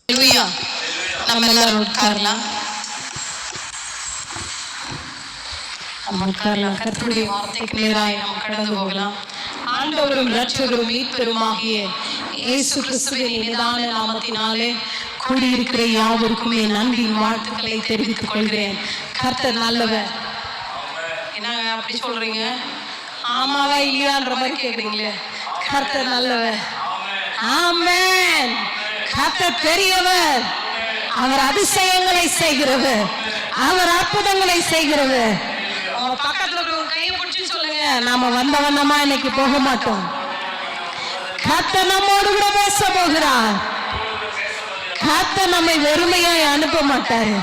நம்ம எல்லாரும் உட்காரலாம். கர்த்தருடைய வார்த்தைக்கு நேராய் நாம் கடந்து போகலாம். ஆண்டவரும் இரட்சகரும் மீட்பெருமாகிய இயேசு கிறிஸ்துவின் இனிதான நாமத்தினாலே கூடியிருக்கிற யாவருக்கும் என் அன்பின் வாழ்த்துக்களை தெரிவித்துக் கொள்கிறேன். கர்த்தர் நல்லவர். என்னங்க அப்படி சொல்றீங்க? ஆமாவா இல்லையான்ற மாதிரி கேக்குறீங்களே. கர்த்தர் நல்லவர். ஆமென். கர்த்தர் பெரியவர். அவர் அதிசயங்களை செய்கிறவர். அவர் அற்புதங்களை செய்கிறவர். உங்க பக்கத்துல ஒரு கையை பிடிச்சு சொல்லுங்க, நாம வந்த வண்ணமா இன்னைக்கு போக மாட்டோம். கர்த்தர் நம்மோடு கூட பேச போகிறார். கர்த்தர் நம்மை வெறுமையாய் அனுப்ப மாட்டாரு.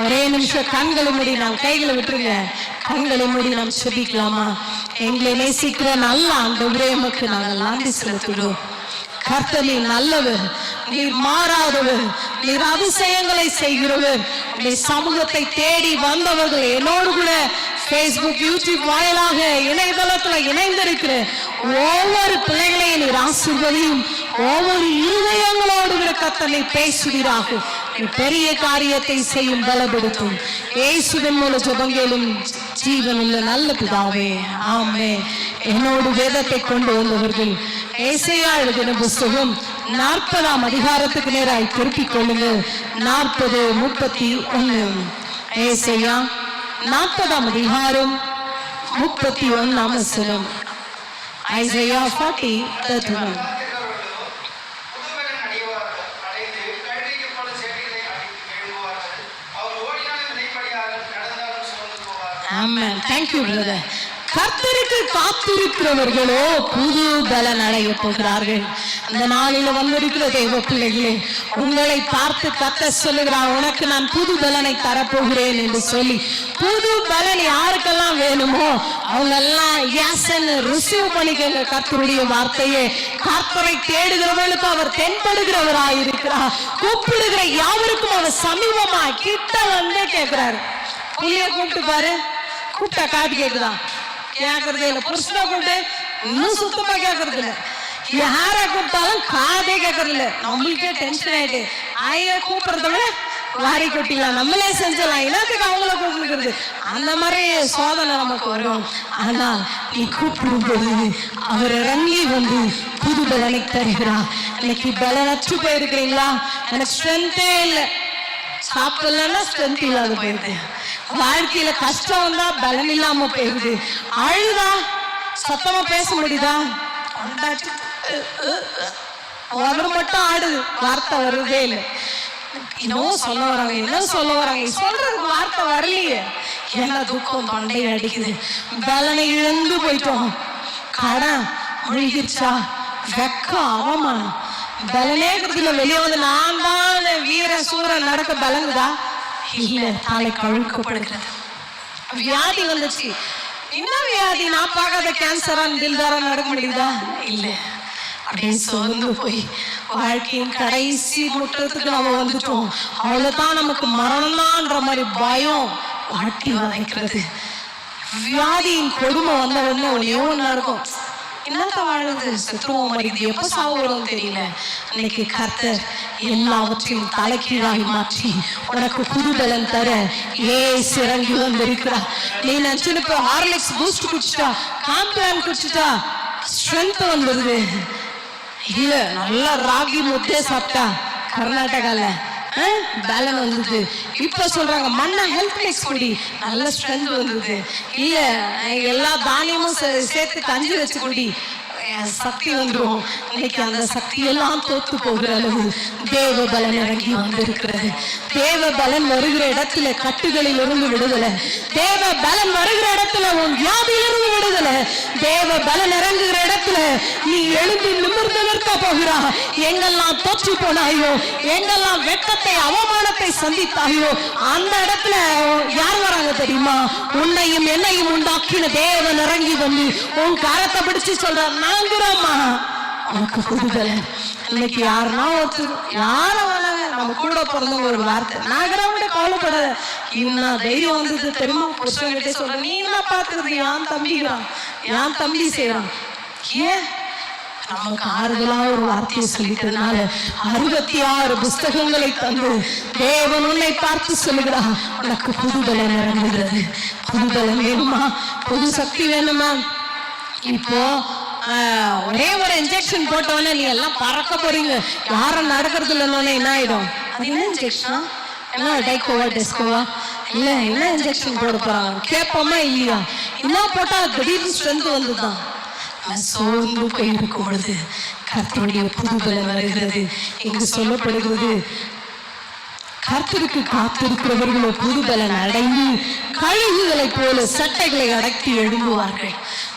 ஒரே நிமிஷம் கண்களை மூடி நாம் கைகளை விட்டுருங்க. கண்களை மூடி நாம் செபிக்கலாமா? எங்களை நேசிக்கிற நல்ல ஆண்டவரே, உமக்கு நாங்கள் நன்றி செலுத்துகிறோம். கர்த்தர் நீர் நல்லவர், நீர் மாறாதவர், நீர் அதிசயங்களை செய்கிறவர். உடைய சமூகத்தை தேடி வந்தவர்கள் என்னோடு கூட Facebook, YouTube வாயிலாக இணையதளத்துல இணைந்திருக்கிற ஒவ்வொரு பிள்ளைகளையும் நீர் ஆசீர்வதியும். ஒவ்வொரு இருதயங்களோடு கூட கர்த்தர் நீர் பேசுவீராக. பெரிய காரியத்தை செய்யும் பலப்படுத்தும். இயேசுவின் மூலம் ஜெபங்களும் ஜீவனுள்ள நல்ல பிதாவே, ஆமென். என்னோடு வேதத்தை கொண்டு வந்தவர்கள் ஏசாயா எழுதின புத்தகம் 40ஆம் அதிகாரத்துக்கு நேராய் திருப்பிக் கொள்ளுங்க. 40:31. ஏசாயா 40ஆம் அதிகாரம் 31ஆம் வசனம். Isaiah 40:31. Amen. Thank you, brother. கர்த்தருக்கு காத்திருக்கிறவர்களோ புது பலன் அடைய போகிறார்கள். இந்த நாளில வந்திருக்கிற தேவ பிள்ளைகளே, உங்களை பார்த்து கர்த்தர் சொல்லுகிறார், உனக்கு நான் புது பலனை தரப்போகிறேன் என்று சொல்லி. புது பலன் யாருக்கெல்லாம் வேணுமோ அவங்க எல்லாம் யாசன்னு ரிசீவ் பண்ணிக்கங்க. கர்த்தருடைய வார்த்தையே, கர்த்தரை தேடுகிறவர்களுக்கு அவர் தென்படுகிறவராய் இருக்கிறார். கூப்பிடுகிற யாவருக்கும் அவர் சமீபமா கிட்ட வந்து கேட்கிறாரு. புள்ளிய கூப்பிட்டு பாரு, கூப்பிட்டா காது கேக்குதான்? கேக்குறதே இல்ல. புருஷனை கூப்பிட்டு இன்னும் சுத்தமா கேக்குறது இல்ல. யார கூப்பிட்டாலும் காதே கேக்குறது இல்ல. நம்மளுக்கே டென்ஷன் ஆயிட்டு ஆய கூப்பிடுறத விட வாரி கொட்டிக்கலாம், நம்மளே செஞ்சலாம், என்னத்துக்கு அவங்கள கூப்பிடுறது? அந்த மாதிரி சோதனை நமக்கு வரும். ஆனா நீ கூப்பிடும் பொழுது அவர் இறங்கி வந்து புது பலனை தருகிறார். இன்னைக்கு பலனற்று போயிருக்கிறீங்களா? எனக்கு ஸ்ட்ரென்த்தே இல்லை, சாப்பிடலன்னா ஸ்ட்ரென்த் இல்லாத போயிருது. வாழ்க்கையில கஷ்டம் வந்தா பலன் இல்லாம போயிருது. அழுதா சத்தமா பேச முடியுதா? அவர் மட்டும் ஆடுது, வார்த்தை வருதே இல்லை. இன்னும் சொல்ல வராங்க, என்ன சொல்ல வராங்க, சொல்றதுக்கு வார்த்தை வரலையே. என்ன துக்கம் தொண்டையை அடிக்குது. பலனை இழந்து போயிட்டோம். கடன் முழுகிருச்சா, வெக்கம், அவமானம், பலனே இருக்கிறதுல வெளியே வந்து நான் தான் வீர சூரன் நடக்க பலங்குதா? இல்ல, தலை கழுக்கப்படுகிறது. வியாதி வந்துச்சு. என்ன வியாதி? நான் பார்க்காத கேன்சரா தில்தாரா நடக்க முடியுதா? இல்ல. அப்படின்னு சோர்ந்து போய் வாழ்க்கையின் கடைசி முற்றத்துக்கு நம்ம வந்துட்டோம். அவ்வளவுதான், நமக்கு மரணம்தான்ற மாதிரி பயம் வாட்டி வதைக்கிறது. வியாதியின் கொடுமை வந்த உடனே ஒன்னே ஒண்ணா இருக்கும், என்னத்த வாழுது, செத்துருவோம் மறிக்குது, எப்ப சாவு வரும் தெரியல. இன்னைக்கு கர்த்தர் எல்லாவற்றையும் தலைகீழாய் மாற்றி உனக்கு புதுபலன் தர ஏசு இறங்கி வந்திருக்கிறார். நீ நினைச்சு ஹார்லிக்ஸ் பூஸ்ட் குடிச்சிட்டா, காம்ப்ளான் குடிச்சிட்டா ஸ்ட்ரென்த் வந்துருது இல்ல. நல்லா ராகி முட்டை சாப்பிட்டா கர்நாடகால பலன் வந்தது. இப்ப சொல்றாங்க மண்ணா ஹெல்த் மிக்ஸ் குடி, நல்ல ஸ்ட்ரென்த் வந்தது. இல்ல, எல்லா தானியமும் சேர்த்து கஞ்சி வச்சு குடி, சக்தி வந்துடும். இன்னைக்கு அந்த சக்தி எல்லாம் தோத்து போகிற அளவு தேவ பலன் இறங்கி வந்திருக்கிறது. தேவ பலன் வருகிற இடத்துல கட்டுகளில் இருந்து விடுதலை. தேவ பலன் வருகிற இடத்துல உன் வியாதியிலிருந்து விடுதலை. தேவ பலன் இறங்குகிற இடத்துல நீ எழுந்து நிமிர்ந்து நிற்க போகிறா. எங்கெல்லாம் தோற்று போனாயோ, எங்கெல்லாம் வெட்கத்தை அவமானத்தை சந்தித்தாயோ, அந்த இடத்துல யார் வராங்க தெரியுமா? உன்னையும் என்னையும் உண்டாக்கின தேவன் இறங்கி வந்து உன் கரத்தை பிடிச்சு சொல்றார், நாங்குறோம்மா உனக்கு புதுதலை. இன்னைக்கு யாருன்னா ஒருத்தர் யார வேணாங்க, நம்ம கூட பிறந்தவங்க ஒரு வார்த்தை நாகராவிட கவலைப்படாத, இன்னும் தைரியம் வந்தது தெரியுமா? புருஷன்கிட்டே சொல்ற, நீ என்ன பாத்துக்கிறது, என் தம்பிக்கிறான், என் தம்பி செய்யறான். ஏன் நமக்கு ஆறுதலா ஒரு வார்த்தையை சொல்லிட்டதுனால 66 புஸ்தகங்களை தந்து தேவன் உன்னை பார்த்து சொல்லுகிறார், உனக்கு புதுபலன் இறங்குகிறது. புதுபலன் வேணுமா? புது சக்தி வேணுமா? இப்போ ஒரே ஒரு இன்ஜெக்ஷன் போட்டவொடனே நீ எல்லாம் பறக்க போறீங்க, யாரும் நடக்கிறது இல்லைன்னு என்ன ஆயிடும்? அது என்ன இன்ஜெக்ஷனா? என்ன டைகோவா டெஸ்கோவா? இல்ல என்ன இன்ஜெக்ஷன் போட போறாங்க கேட்போமா இல்லையா? என்ன போட்டா திடீர்னு ஸ்ட்ரென்த் வந்துதான். சோர்ந்து போயிருக்கும் பொழுது கர்த்தருடைய புதுபலன் வருகிறது. இங்கு சொல்லப்படுகிறது, கர்த்தருக்கு காத்திருக்கிறவர்களோ புதுபலன் அடைந்து கழுகுகளை போல சட்டைகளை அடக்கி எழும்புவார்கள்.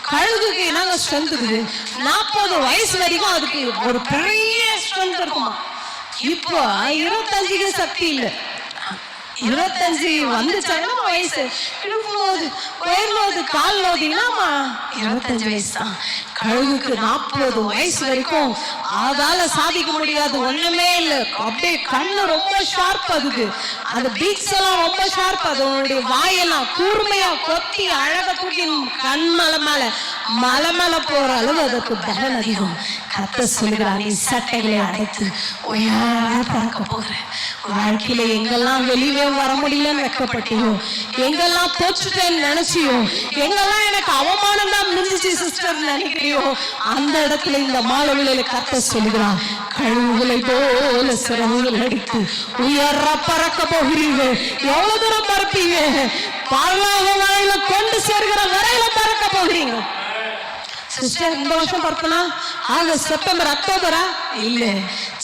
கழுகுக்கு என்னங்க ஸ்ட்ரென்த் இருக்குது? 40 வயசு வரைக்கும் அதுக்கு ஒரு பெரிய ஸ்ட்ரென்த் இருக்குமா. இப்போ 25க்கு சக்தி இல்லை. 25 வந்துச்சாங்கன்னா வயசு இடுக்கும்போது உயர்ந்தோது கால் நோதினாமா 25 வயசு தான். கழுகுக்கு 40 வயசு வரைக்கும் அதால சாதிக்க முடியாது, ஒண்ணுமே இல்லை. அப்படியே கண்ணு ரொம்ப ஷார்ப், அதுக்கு அந்த பீக்ஸ் எல்லாம் ரொம்ப ஷார்ப். அதனுடைய வாயெல்லாம் கூர்மையா கொத்தி அழக தூக்கி கண் மலை மேல போற அளவு அதற்கு பலன் அதிகம். கர்த்தர் சொல்கிறார், நீ சட்டைகளை அடைத்து உயர பறக்க போகிற. வாழ்க்கையில எங்கெல்லாம் வெளியே வர முடியலன்னு வெக்கப்பட்டியோ, எங்கெல்லாம் தோற்றுட்டேன்னு நினைச்சியோ, எங்கெல்லாம் எனக்கு அவமானம் தான் முடிஞ்சிச்சு சிஸ்டர் நினைக்கிறியோ, அந்த இடத்துல இந்த மாலவிலையில கர்த்தர் சொல்லுகிறார், கழுகுகளை போல சிறகுகள் அடித்து உயர பறக்க போகிறீங்க. எவ்வளவு தூரம் பறப்பீங்க? பரலோக வாயில கொண்டு சேர்கிற வரையில பறக்க போகிறீங்க. சிஸ்டர் இந்த வருஷம் பறக்கனா ஆகஸ்ட் செப்டம்பர் அக்டோபரா? இல்ல,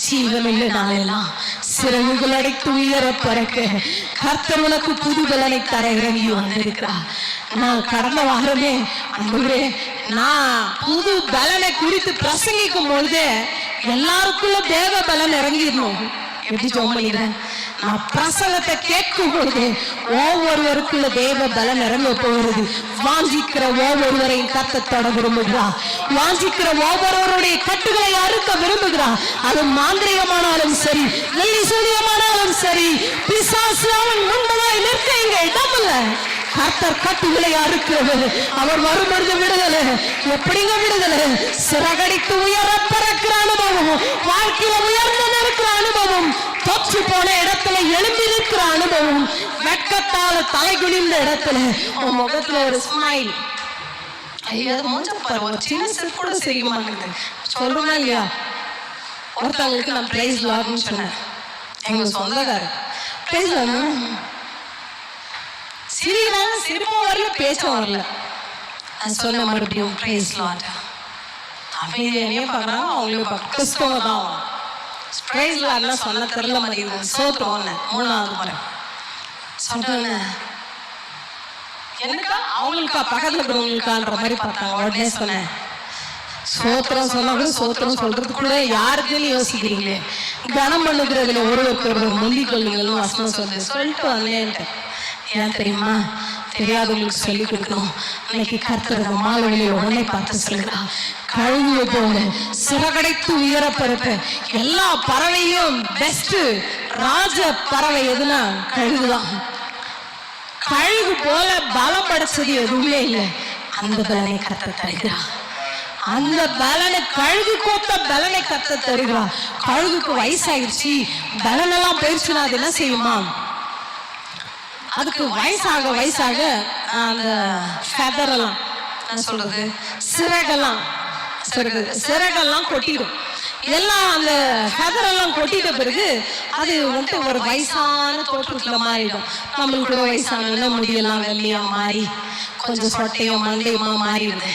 ஜீவன் இல்லை நாளெல்லாம் சிறகுகள் அடைத்து உயர பறக்க கர்த்தர் உனக்கு புது பலனை தர இறங்கி வந்திருக்கிறார். நான் கடந்த வாரமே நான் புது பலனை குறித்து பிரசங்கிக்கும் பொழுது எல்லாருக்குள்ள தேவ பலன் இறங்கிடணும். எப்படி சொல்லிடுறேன்? நான் பிரசங்கத்தை கேட்கும் பொழுது ஒவ்வொருவருக்குள்ள தேவ பலன் இறங்க போகிறது. வாஞ்சிக்கிற ஒவ்வொருவரையும் கர்த்தர் தொட விரும்புகிறார். வாஞ்சிக்கிற ஒவ்வொருவருடைய கட்டுகளை அறுக்க விரும்புகிறார். அது மாந்திரிகமானாலும் சரி, வெள்ளி சூரியமானாலும் சரி, பிசாசு அவன் முன்பதாய் நிற்க இங்க இடம் இல்லை. கர்த்தர் கட்டுகளை அறுக்கிறது. அவர் வரும்பொழுது விடுதலை. எப்படிங்க விடுதலை? சிறகடித்து உயர பறக்கிற அனுபவம், வாழ்க்கையில உயர்ந்து நிற்கிற அனுபவம், தொற்று போன இடத்துல எழும்பி நிற்கிற அனுபவம், வெட்கத்தால தலை குனிந்த இடத்துல உன் முகத்துல ஒரு ஸ்மைல். ஐயா ஒரு சின்ன சிறு கூட செய்ய மாட்டேங்குது. சொல்றோம்னா இல்லையா? ஒருத்தவங்களுக்கு நான் பிரைஸ் லார்ட்னு சொன்னேன். எங்க சொந்தக்காரர் பிரைஸ் லார்ட் சிரிக்கிறாங்க, சிரிப்பும் வரல, பேச்சும் வரல. நான் சொன்ன மறுபடியும் பிரைஸ் லார்ட். அமைதியே பார்க்குறாங்க, அவங்களுக்கு கிறிஸ்தவ தான். பிரைஸ் லார்ட்னா சொன்ன தெரியல மாதிரி சோத்துறோம். 3வது முறை சொன்ன எனக்கா அவங்களுக்கா பக்கத்துல இருக்கிறவங்களுக்கான்ற மாதிரி பார்த்தாங்க. உடனே சொன்னேன், சோத்திரம் சொன்னா கூட சோத்திரம் சொல்றது கூட யாருக்குன்னு யோசிக்கிறீங்களே, கனம் பண்ணுகிறதுல ஒருவருக்கு ஒருவர் முந்திக் கொள்ளுங்கள்னு வசனம் சொல்லிட்டு வந்தேன்ட்டு. ஏன் தெரியுமா? தெரியாதவங்களுக்கு சொல்லிக் கொடுக்கணும். இன்னைக்கு கர்த்தர் மாலவிலே உடனே பார்த்து சொல்லுறா, கழுகு போல சிறகடைத்து உயர பறப்ப. எல்லா பறவையும் பெஸ்ட் ராஜ பறவை எதுனா கழுகுதான். கழுகு போல பலம் படைச்சது எதுவுமே இல்லை. அந்த பலனை கர்த்தர் தருகிறா. அந்த பலனை கழுகு கோத்த பலனை கர்த்தர் தருகிறா. கழுகுக்கு வயசாயிடுச்சு, பலனெல்லாம் போயிடுச்சுன்னா அது என்ன செய்யுமா? அதுக்கு வயசாக வயசாக அந்த ஃபெதரெல்லாம் நான் சொல்றது சிறகெல்லாம் கொட்டிடும். இதெல்லாம் அந்த ஃபெதரெல்லாம் கொட்டிட்ட பிறகு அது வந்துட்டு ஒரு வயசான தோற்றத்துல மாறிடும். நம்மளுக்கு கூட வயசான முடியெல்லாம் வெள்ளையா மாறி கொஞ்சம் சொட்டையும் மண்டையுமா மாறிடுது.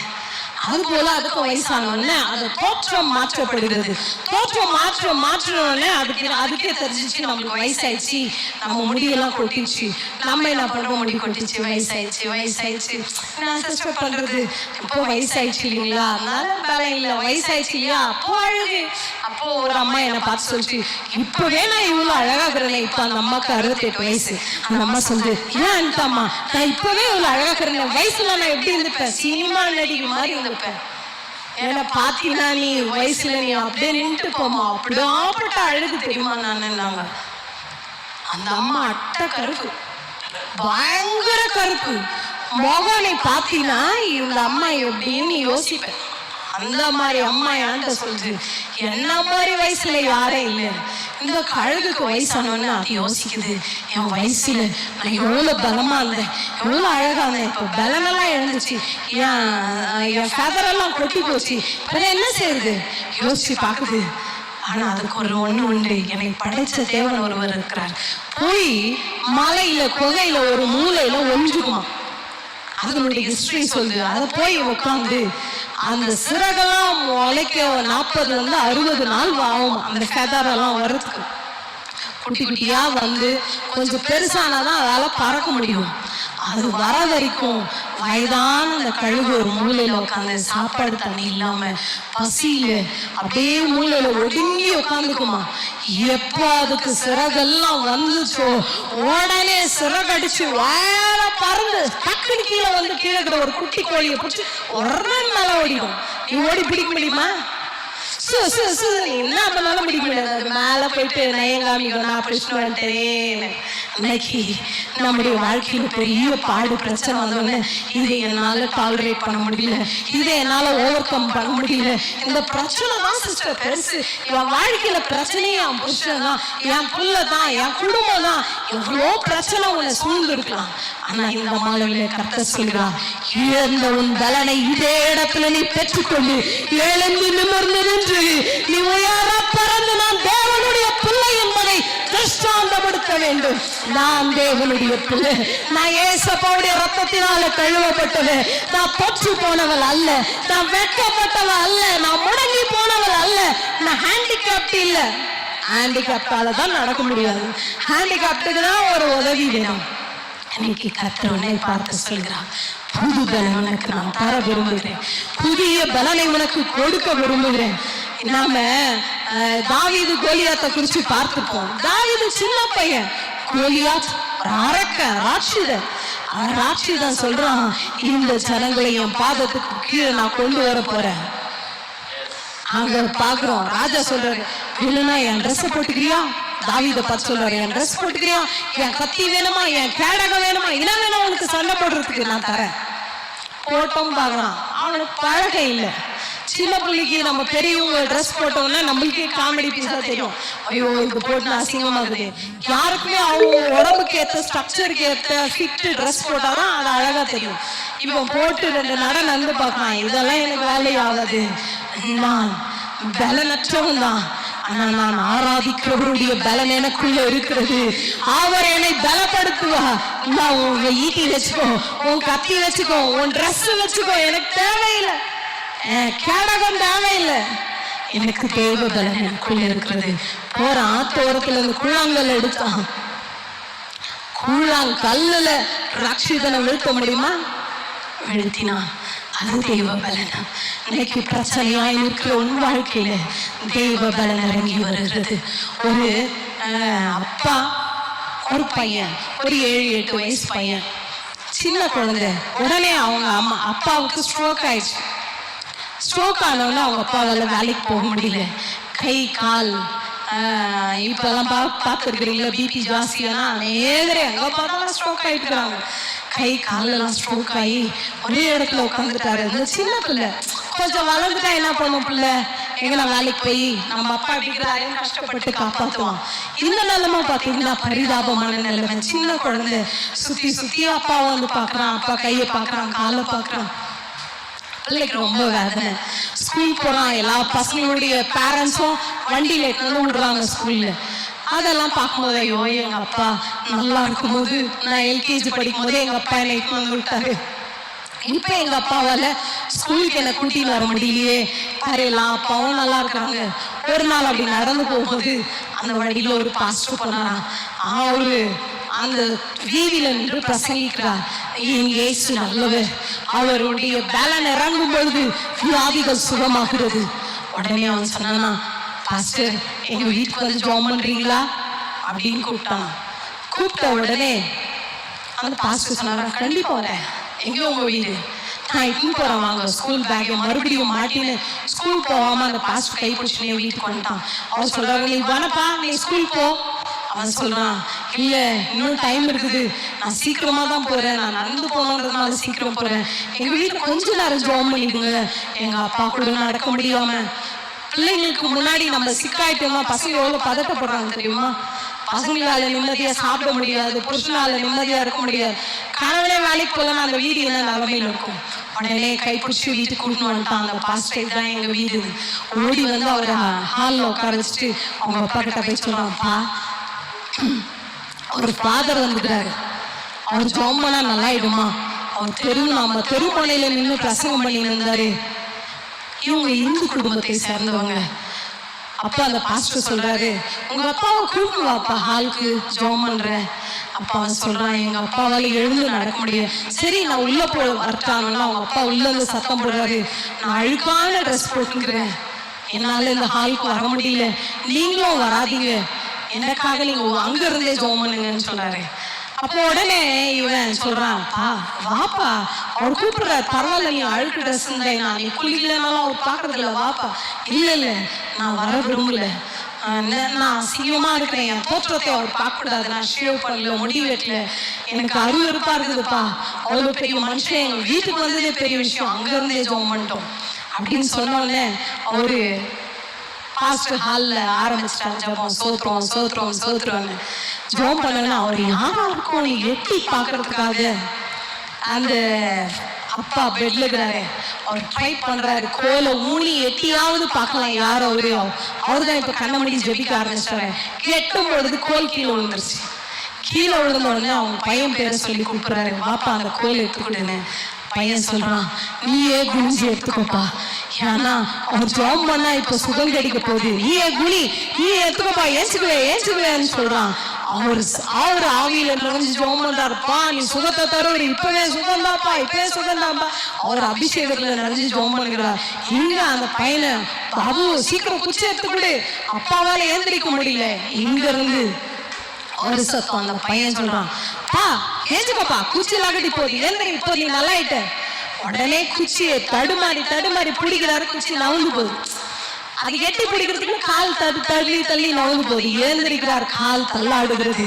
அது போல அதுக்கு வயசானோடனே அது தோற்றம் மாற்றப்படுகிறது. தோற்றம் மாற்றணும்னே அதுக்கே தெரிஞ்சிச்சு நம்மளுக்கு வயசாயிடுச்சு, நம்ம முடியெல்லாம் கொட்டிடுச்சு. நம்ம என்ன பண்றோம்? முடி கொட்டிச்சு, வயசாயிடுச்சு நான் சிஸ்டர் பண்றது. இப்போ வயசாயிடுச்சு இல்லைங்களா, அதனால வேலை இல்லை, வயசாயிடுச்சு இல்லையா. அப்போ அழகு. அப்போ ஒரு அம்மா என்னை பார்த்து சொல்லிச்சு, இப்பவே நான் இவ்வளவு அழகாக்குறேன். இப்ப அந்த அம்மாக்கு 68 வயசு. அந்த அம்மா சொல்லுது, ஏன் அந்த அம்மா நான் இப்பவே இவ்வளவு அழகாக்குறேன், வயசுல நான் எப்படி இருந்துப்பேன்? சினிமா நடிகை மாதிரி இருந்திருப்பேன். ஏன்னா பாத்தீங்கன்னா நீ வயசுல நீ அப்படியே நின்று போமா, அப்படியாப்பட்ட அழகு தெரியுமா நாங்க. அந்த அம்மா அட்டை கருப்பு, பயங்கர கருப்பு முகம். நீ பாத்தீங்கன்னா இந்த அம்மா எப்படின்னு யோசிப்பேன். அந்த மாதிரி அம்மா என்கிட்ட சொல்லுது, என்ன மாதிரி வயசுல யாரே இல்லை. இந்த கழுகுக்கு வயசானவன்னு அது யோசிக்குது, என் வயசுல நான் எவ்வளவு பலமா இருந்தேன், எவ்வளவு அழகா இருந்தேன், இப்போ பலனெல்லாம் எழுந்துச்சு, என் ஃபெதரெல்லாம் கொட்டி போச்சு, இப்போ என்ன செய்யுது யோசிச்சு பாக்குது. ஆனா அதுக்கு ஒரு ஒண்ணு உண்டு, என்னை படைச்ச தேவன் ஒருவர் இருக்கிறார். போய் மலையில குகையில ஒரு மூலையில ஒழிஞ்சுக்குமா. அதனுடைய ஹிஸ்டரி சொல்லுது. அதை போய் உட்காந்து அந்த சிறகெல்லாம் உழைக்க 40 நாள் ஆகும் அந்த ஃபெதரெல்லாம் வர்றதுக்கு. குட்டி குட்டியா வந்து கொஞ்சம் பெருசானாதான் அதால பறக்க முடியும். அது வர வரைக்கும் வயதான அந்த கழுகு ஒரு மூலையில உட்காந்து சாப்பாடு தண்ணி இல்லாம பசியில அப்படியே மூலையில ஒதுங்கி உட்காந்துக்குமா. எப்போ அதுக்கு சிறகெல்லாம் வந்துச்சோ உடனே சிறகடிச்சு வேற பறந்து டக்குனு கீழே வந்து கீழே இருக்கிற ஒரு குட்டி கோழியை பிடிச்சி உடனே மேல ஓடிடும். நீ ஓடி பிடிக்க முடியுமா? என்ன பண்ணாலும் பிடிக்க முடியாது. மேல போயிட்டு நயங்காமிக்கணும், நான் பிரச்சனை வந்துட்டேன். இன்னைக்கு நம்முடைய வாழ்க்கையில பெரிய பாடு பிரச்சனை வந்தோடனே இதை என்னால டாலரேட் பண்ண முடியல, இதை என்னால ஓவர் கம் பண்ண முடியல, இந்த பிரச்சனை தான் சிஸ்டர் பெருசு, என் வாழ்க்கையில பிரச்சனையே என் புருஷன் தான், என் புள்ள தான், என் குடும்பம் தான், எவ்வளோ பிரச்சனை உன்னை சூழ்ந்து இருக்கலாம். ஆனா இந்த மாலையில கர்த்தர் சொல்கிறார், இழந்த உன் பலனை இதே இடத்துல நீ பெற்றுக்கொண்டு எழுந்து நிமிர்ந்து நின்று நீ உயர பறந்து நான் தேவனுடைய பிள்ளை என்பதை திருஷ்டாந்தப்படுத்த வேண்டும். நான் தேவனுடைய பிள்ளை, நான் ஏசப்பாவுடைய ரத்தத்தினால கழுவப்பட்டவன், நான் தொற்று போனவள் அல்ல, நான் வெட்கப்பட்டவள் அல்ல, நான் முடங்கி போனவள் அல்ல, நான் ஹேண்டிகேப்ட் இல்ல. ஹேண்டிகேப்டால தான் நடக்க முடியாது, ஹேண்டிகேப்டுக்கு தான் ஒரு உதவி வேணும். இன்னைக்கு கர்த்தர் உன்னை பார்த்து சொல்கிறார், புது பலன் உனக்கு நான் தர விரும்புகிறேன், புதிய பலனை உனக்கு கொடுக்க விரும்புகிறேன். நாம தாவீது கோலியாத்தை குறிச்சு பார்த்துப்போம். தாவீது சின்ன பையன், கோலியாத் அரக்க ராட்சிதன் சொல்றான், இந்த ஜனங்களை என் பாதத்துக்கு கீழே நான் கொண்டு வர போறேன். அங்க பாக்குறோம் ராஜா சொல்றாரு, இல்லைன்னா என் ட்ரெஸ் போட்டுக்கிறியா? தாவீதை பார்த்து சொல்றாரு, என் ட்ரெஸ் போட்டுக்கிறியா, என் கத்தி வேணுமா, என் கேடகம் வேணுமா, என்ன வேணும் உனக்கு சண்டை போடுறதுக்கு நான் தரேன். போட்டோம் பாக்குறான், அவனுக்கு பழகம் இல்லை. சின்ன பிள்ளைக்கு நம்ம பெரியவங்க ட்ரெஸ் போட்டோம்னா நம்மளுக்கே காமெடி பீஸா தெரியும், ஐயோ இது போட்டு அசிங்கமா இருக்குது. யாருக்குமே அவங்க உடம்புக்கு ஏற்ற ஸ்ட்ரக்சருக்கு ஏற்ற ஃபிட் ட்ரெஸ் போட்டாதான் அது அழகா தெரியும். இவன் போட்டு 2 நடந்து பார்க்கலாம், இதெல்லாம் எனக்கு வேலையாகாது, நான் பலனற்றவன் தான், ஆனா நான் ஆராதிக்கிறவருடைய பலன் எனக்குள்ள இருக்கிறது, அவர் என்னை பலப்படுத்துவா. நான் உங்க ஈட்டி வச்சுக்கோ, உன் கத்தி வச்சுக்கோ, உன் ட்ரெஸ் வச்சுக்கோ, எனக்கு தேவையில்லை, கேடகம் தேவையில்லை, எனக்கு தேவ பலன் எனக்குள்ள இருக்கிறது. போற ஆத்தோரத்துல இருந்து கூழாங்கல் எடுத்தான், கூழாங்கல்லுல ரட்சிதனை வீழ்த்த முடியுமா? வீழ்த்தினான், அது தெய்வ பலன். இன்னைக்கு பிரச்சனையாய் இருக்கிற உன் வாழ்க்கையில தெய்வ பலன் இறங்கி வருகிறது. ஒரு அப்பா, ஒரு பையன், ஒரு 7-8 வயசு பையன், சின்ன குழந்தை. உடனே அவங்க அப்பாவுக்கு ஸ்ட்ரோக் ஆயிடுச்சு. ஸ்ட்ரோக் ஆனவொன்னு அவங்க அப்பாவால வேலைக்கு போக முடியல, கை கால் இப்பெல்லாம் பார்த்துருக்கிறீங்களா, பிபி ஜாஸ்தியானா நேரே அங்க பார்த்தாலும் ஸ்ட்ரோக் ஆயிட்டு இருக்கிறாங்க. கை காலெல்லாம் ஸ்ட்ரோக் ஆகி ஒரே இடத்துல உட்காந்துட்டாரு. இந்த சின்ன பிள்ளை கொஞ்சம் வளர்ந்துட்டா என்ன பண்ணும் பிள்ளை, எங்க நான் வேலைக்கு போய் நம்ம அப்பா இப்படிக்கிறாருன்னு கஷ்டப்பட்டு காப்பாற்றுவான். இந்த நிலைமை பார்த்தீங்கன்னா பரிதாபமான நிலைமை. சின்ன குழந்தை சுத்தி சுத்தி அப்பாவை வந்து பாக்குறான், அப்பா கையை பாக்குறான், காலை பாக்குறான். பிள்ளைக்கு ரொம்ப வேதனை. ஸ்கூல் போறான், எல்லா பசங்களுடைய பேரண்ட்ஸும் வண்டியில எடுத்து விடுறாங்க ஸ்கூல்ல. அதெல்லாம் பார்க்கும்போது ஐயோ எங்க அப்பா நல்லா இருக்கும்போது, நான் எல்கேஜி படிக்கும் போது எங்க அப்பா என்னை வந்து விட்டாரு, இப்ப எங்க அப்பாவால ஸ்கூலுக்கு என்ன கூட்டின்னு வர முடியலையே, பாரு எல்லா அப்பாவும் நல்லா இருக்கிறாங்க. ஒரு நாள் அப்படி நடந்து போகும்போது அந்த வழியில ஒரு பாஸ்டர் போனாராம். அவரு அந்த வீதியில நின்று பிரசங்கிக்கிறார், இயேசு நல்லவர், அவருடைய பலன் இறங்கும் பொழுது வியாதிகள் சுகமாகிறது. உடனே அவன் சொன்னானா, பாஸ்டர் எங்க வீட்டுக்கு வந்து ஜெபம் பண்றீங்களா அப்படின்னு கூப்பிட்டான். கூப்பிட்ட உடனே அந்த பாஸ்டர் சொன்னாரா, கண்டிப்பா வரேன், எங்க உங்க வீடு, நான் இப்படி போறேன் வாங்க. ஸ்கூல் பேக்கை மறுபடியும் மாட்டின்னு ஸ்கூல் போகாம அந்த பாஸ்டர் கை பிடிச்சு வீட்டுக்கு வந்துட்டான். அவர் சொல்றாரு, நீ வேணப்பா, நீ ஸ்கூல் போ, அவன் சொல்றான், இல்ல இன்னும் டைம் இருக்குது, நான் சீக்கிரமா தான் போறேன், நான் நடந்து போனோன்றதுனால சீக்கிரம் போறேன், எங்க வீட்டுல கொஞ்ச நேரம் ஜெபம் பண்ணிடுங்க. எங்க அப்பா கூட நடக்க முடியாம, பிள்ளைங்களுக்கு முன்னாடி நம்ம சிக்காயிட்டோமா, பசங்க எவ்வளவு பதட்டப்படுறாங்க தெரியுமா? பசங்களால நிம்மதியா சாப்பிட முடியாது, புருஷனால நிம்மதியா இருக்க முடியாது, கணவனே வேலைக்கு போலன்னா அந்த வீடு என்ன நிலைமையில இருக்கும். உடனே கைப்பிடிச்சு வீட்டுக்கு கூட்டின்னு வந்துட்டான். அந்த பாஸ்டர் தான் எங்க வீடு. ஓடி வந்து அவரை ஹாலில் உட்கார வச்சுட்டு அவங்க அப்பா கிட்ட போய் சொல்றான்ப்பா, ஒரு ஃபாதர் வந்துக்கிறாரு, அவர் ஜெபம் பண்ணா நல்லா ஆயிடுமா? அவர் நம்ம தெருமனையில நின்று பிரசங்கம் பண்ணி இருந்தாரு. இவங்க இந்து குடும்பத்தை சேர்ந்தவங்க. அப்பா அந்த பாஸ்டர் சொல்றாரு, உங்க அப்பாவை கூப்பிட்டு வாப்பா ஹாலுக்கு, ஜெபம் பண்றேன். அப்பா சொல்றான், எங்க அப்பாவால எழுந்து நடக்க முடியும். சரி நான் உள்ள வரட்டாங்கன்னா அவங்க அப்பா உள்ள இருந்து சத்தம் போடுறாரு, நான் அழுக்கான ட்ரெஸ் போட்டுக்கிறேன், என்னால இந்த ஹாலுக்கு வர முடியல, நீங்களும் வராதீங்க, எனக்காக நீங்க அங்க இருந்தே ஜெபம் பண்ணுங்கன்னு சொல்றாரு. அப்போ உடனே இவன் சொல்றான், வாப்பா அவர் கூப்பிடுறாரு, பரவாயில்ல நீ அழுக்கு ட்ரெஸ் இருந்தா, நீ குளிக்கலனாலும் அவர் பாக்குறது இல்ல, வாப்பா. இல்ல இல்ல நான் வர விரும்பல, நான் சீக்கிரமா இருக்கிறேன், என் தோற்றத்தை அவர் பார்க்க கூடாது, நான் ஷேவ் பண்ணல, முடி வெட்டல, எனக்கு அருவருப்பா இருக்குதுப்பா, அவ்வளவு பெரிய மனுஷன் எங்க வீட்டுக்கு வந்ததே பெரிய விஷயம், அங்க இருந்தே ஜெபம் பண்ணிட்டோம் அப்படின்னு சொன்னோடனே அவரு பாஸ்டர் ஹால்ல ஆரம்பிச்சிட்டாங்க ஜெபம், சோத்ரம் சோத்ரம் சோத்ரம்னு ஜெபம் பண்ணனா அவர் யாரா இருக்கும் எட்டி பாக்குறதுக்காக அந்த அப்பா பெட்ல இருக்கிறாரு, அவர் ட்ரை பண்றாரு, கோலை ஊனி எட்டியாவது பார்க்கலாம் யார் அவரு. அவருதான் இப்ப கண்ணமணி ஜெபிக்க ஆரம்பிச்சாரு. எட்டும் பொழுது கோல் கீழே விழுந்துருச்சு. கீழே விழுந்த உடனே அவங்க பையன் பேரை சொல்லி கூப்பிடுறாரு, வாப்பா அந்த கோல் எடுத்துக்கிட்டுன்னு. பையன் சொல்றான், நீயே குனிஞ்சு எடுத்துக்கோப்பா, ஏன்னா அவர் ஜெபம் பண்ணா இப்ப சுகம் கிடைக்க போகுது, நீயே குனி, நீ எடுத்துக்கோப்பா, ஏச்சுக்குவேன்னு சொல்றான். அவர் ஆவியில நிறைஞ்சு ஜெபம் பண்றாருப்பா, நீ சுகத்தை தருவாரு, இப்பவே சுகம்தாப்பா, இப்பவே சுகம்தாப்பா, அவர் அபிஷேகத்துல நிறைஞ்சு ஜெபம் பண்ணுகிறார். இங்க அந்த பையனை, பாபு சீக்கிரம் குச்சி எடுத்துக்கிடு, அப்பாவால ஏந்திரிக்க முடியல, இங்க இருந்து ஒரு சத்தம். அந்த பையன் சொல்றான், பா ஏஞ்சுக்கப்பா, குச்சியில் அகட்டி போகுது, ஏந்திரி, இப்போ நீ நல்லா ஆயிட்ட. உடனே குச்சியை தடுமாறி பிடிக்கிறாரு, குச்சி நவுந்து போகுது. அது எட்டி பிடிக்கிறதுக்கு கால் தள்ளி நவுந்து போகுது. ஏந்திரிக்கிறார், கால் தள்ளாடுகிறது.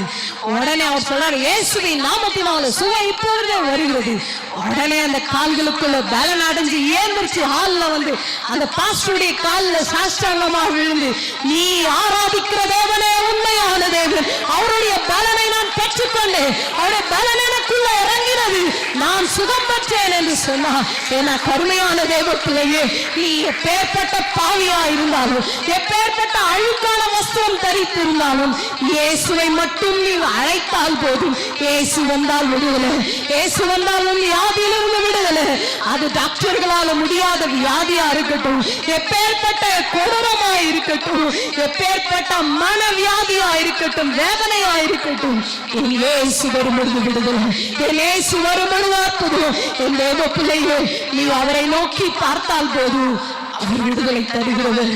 உடனே அவர் சொல்றாரு, இயேசுவின் நாமத்தினால சுகம் இப்பொழுதே வருகிறது. உடனே அந்த கால்களுக்குள்ள பலன் அடைஞ்சு ஏந்திரிச்சு ஹால்ல வந்து அந்த பாஸ்டருடைய காலில் சாஷ்டாங்கமா விழுந்து, நீ ஆராதிக்கிற தேவனே உண்மையான தேவன், அவருடைய பலனை நான் பெற்றுக்கொண்டு அவருடைய பலன் எனக்குள்ள இறங்கினது, நான் சுகம் பெற்றேன் என்று சொன்னார். ஏன்னா கருமையான தேவ பிள்ளையே, நீ எப்பேற்பட்ட பாவியா இருந்தாலும், எப்பேற்பட்ட அழுக்கான வஸ்துவம் தரித்திருந்தாலும், இயேசுவை மட்டும் நீ அழைத்தால் போதும், இயேசு வந்தால் விடுதலை, இயேசு வந்தால் உன் வியாதியிலிருந்து விடுதலை. அது டாக்டர்களால முடியாத வியாதியா இருக்கட்டும், எப்பேற்பட்ட கொடூரமா இருக்கட்டும், எப்பேற்பட்ட மன வியாதியா இருக்கட்டும், வேதனையா இருக்கட்டும், என் இயேசு வரும்பொழுது விடுதலை, என் இயேசு வரும்பொழுது அற்புதம். என் தேவ பிள்ளையே, நீ அவரை நோக்கி பார்த்தால் போதும், அவர் விடுதலை தருகிறவர்.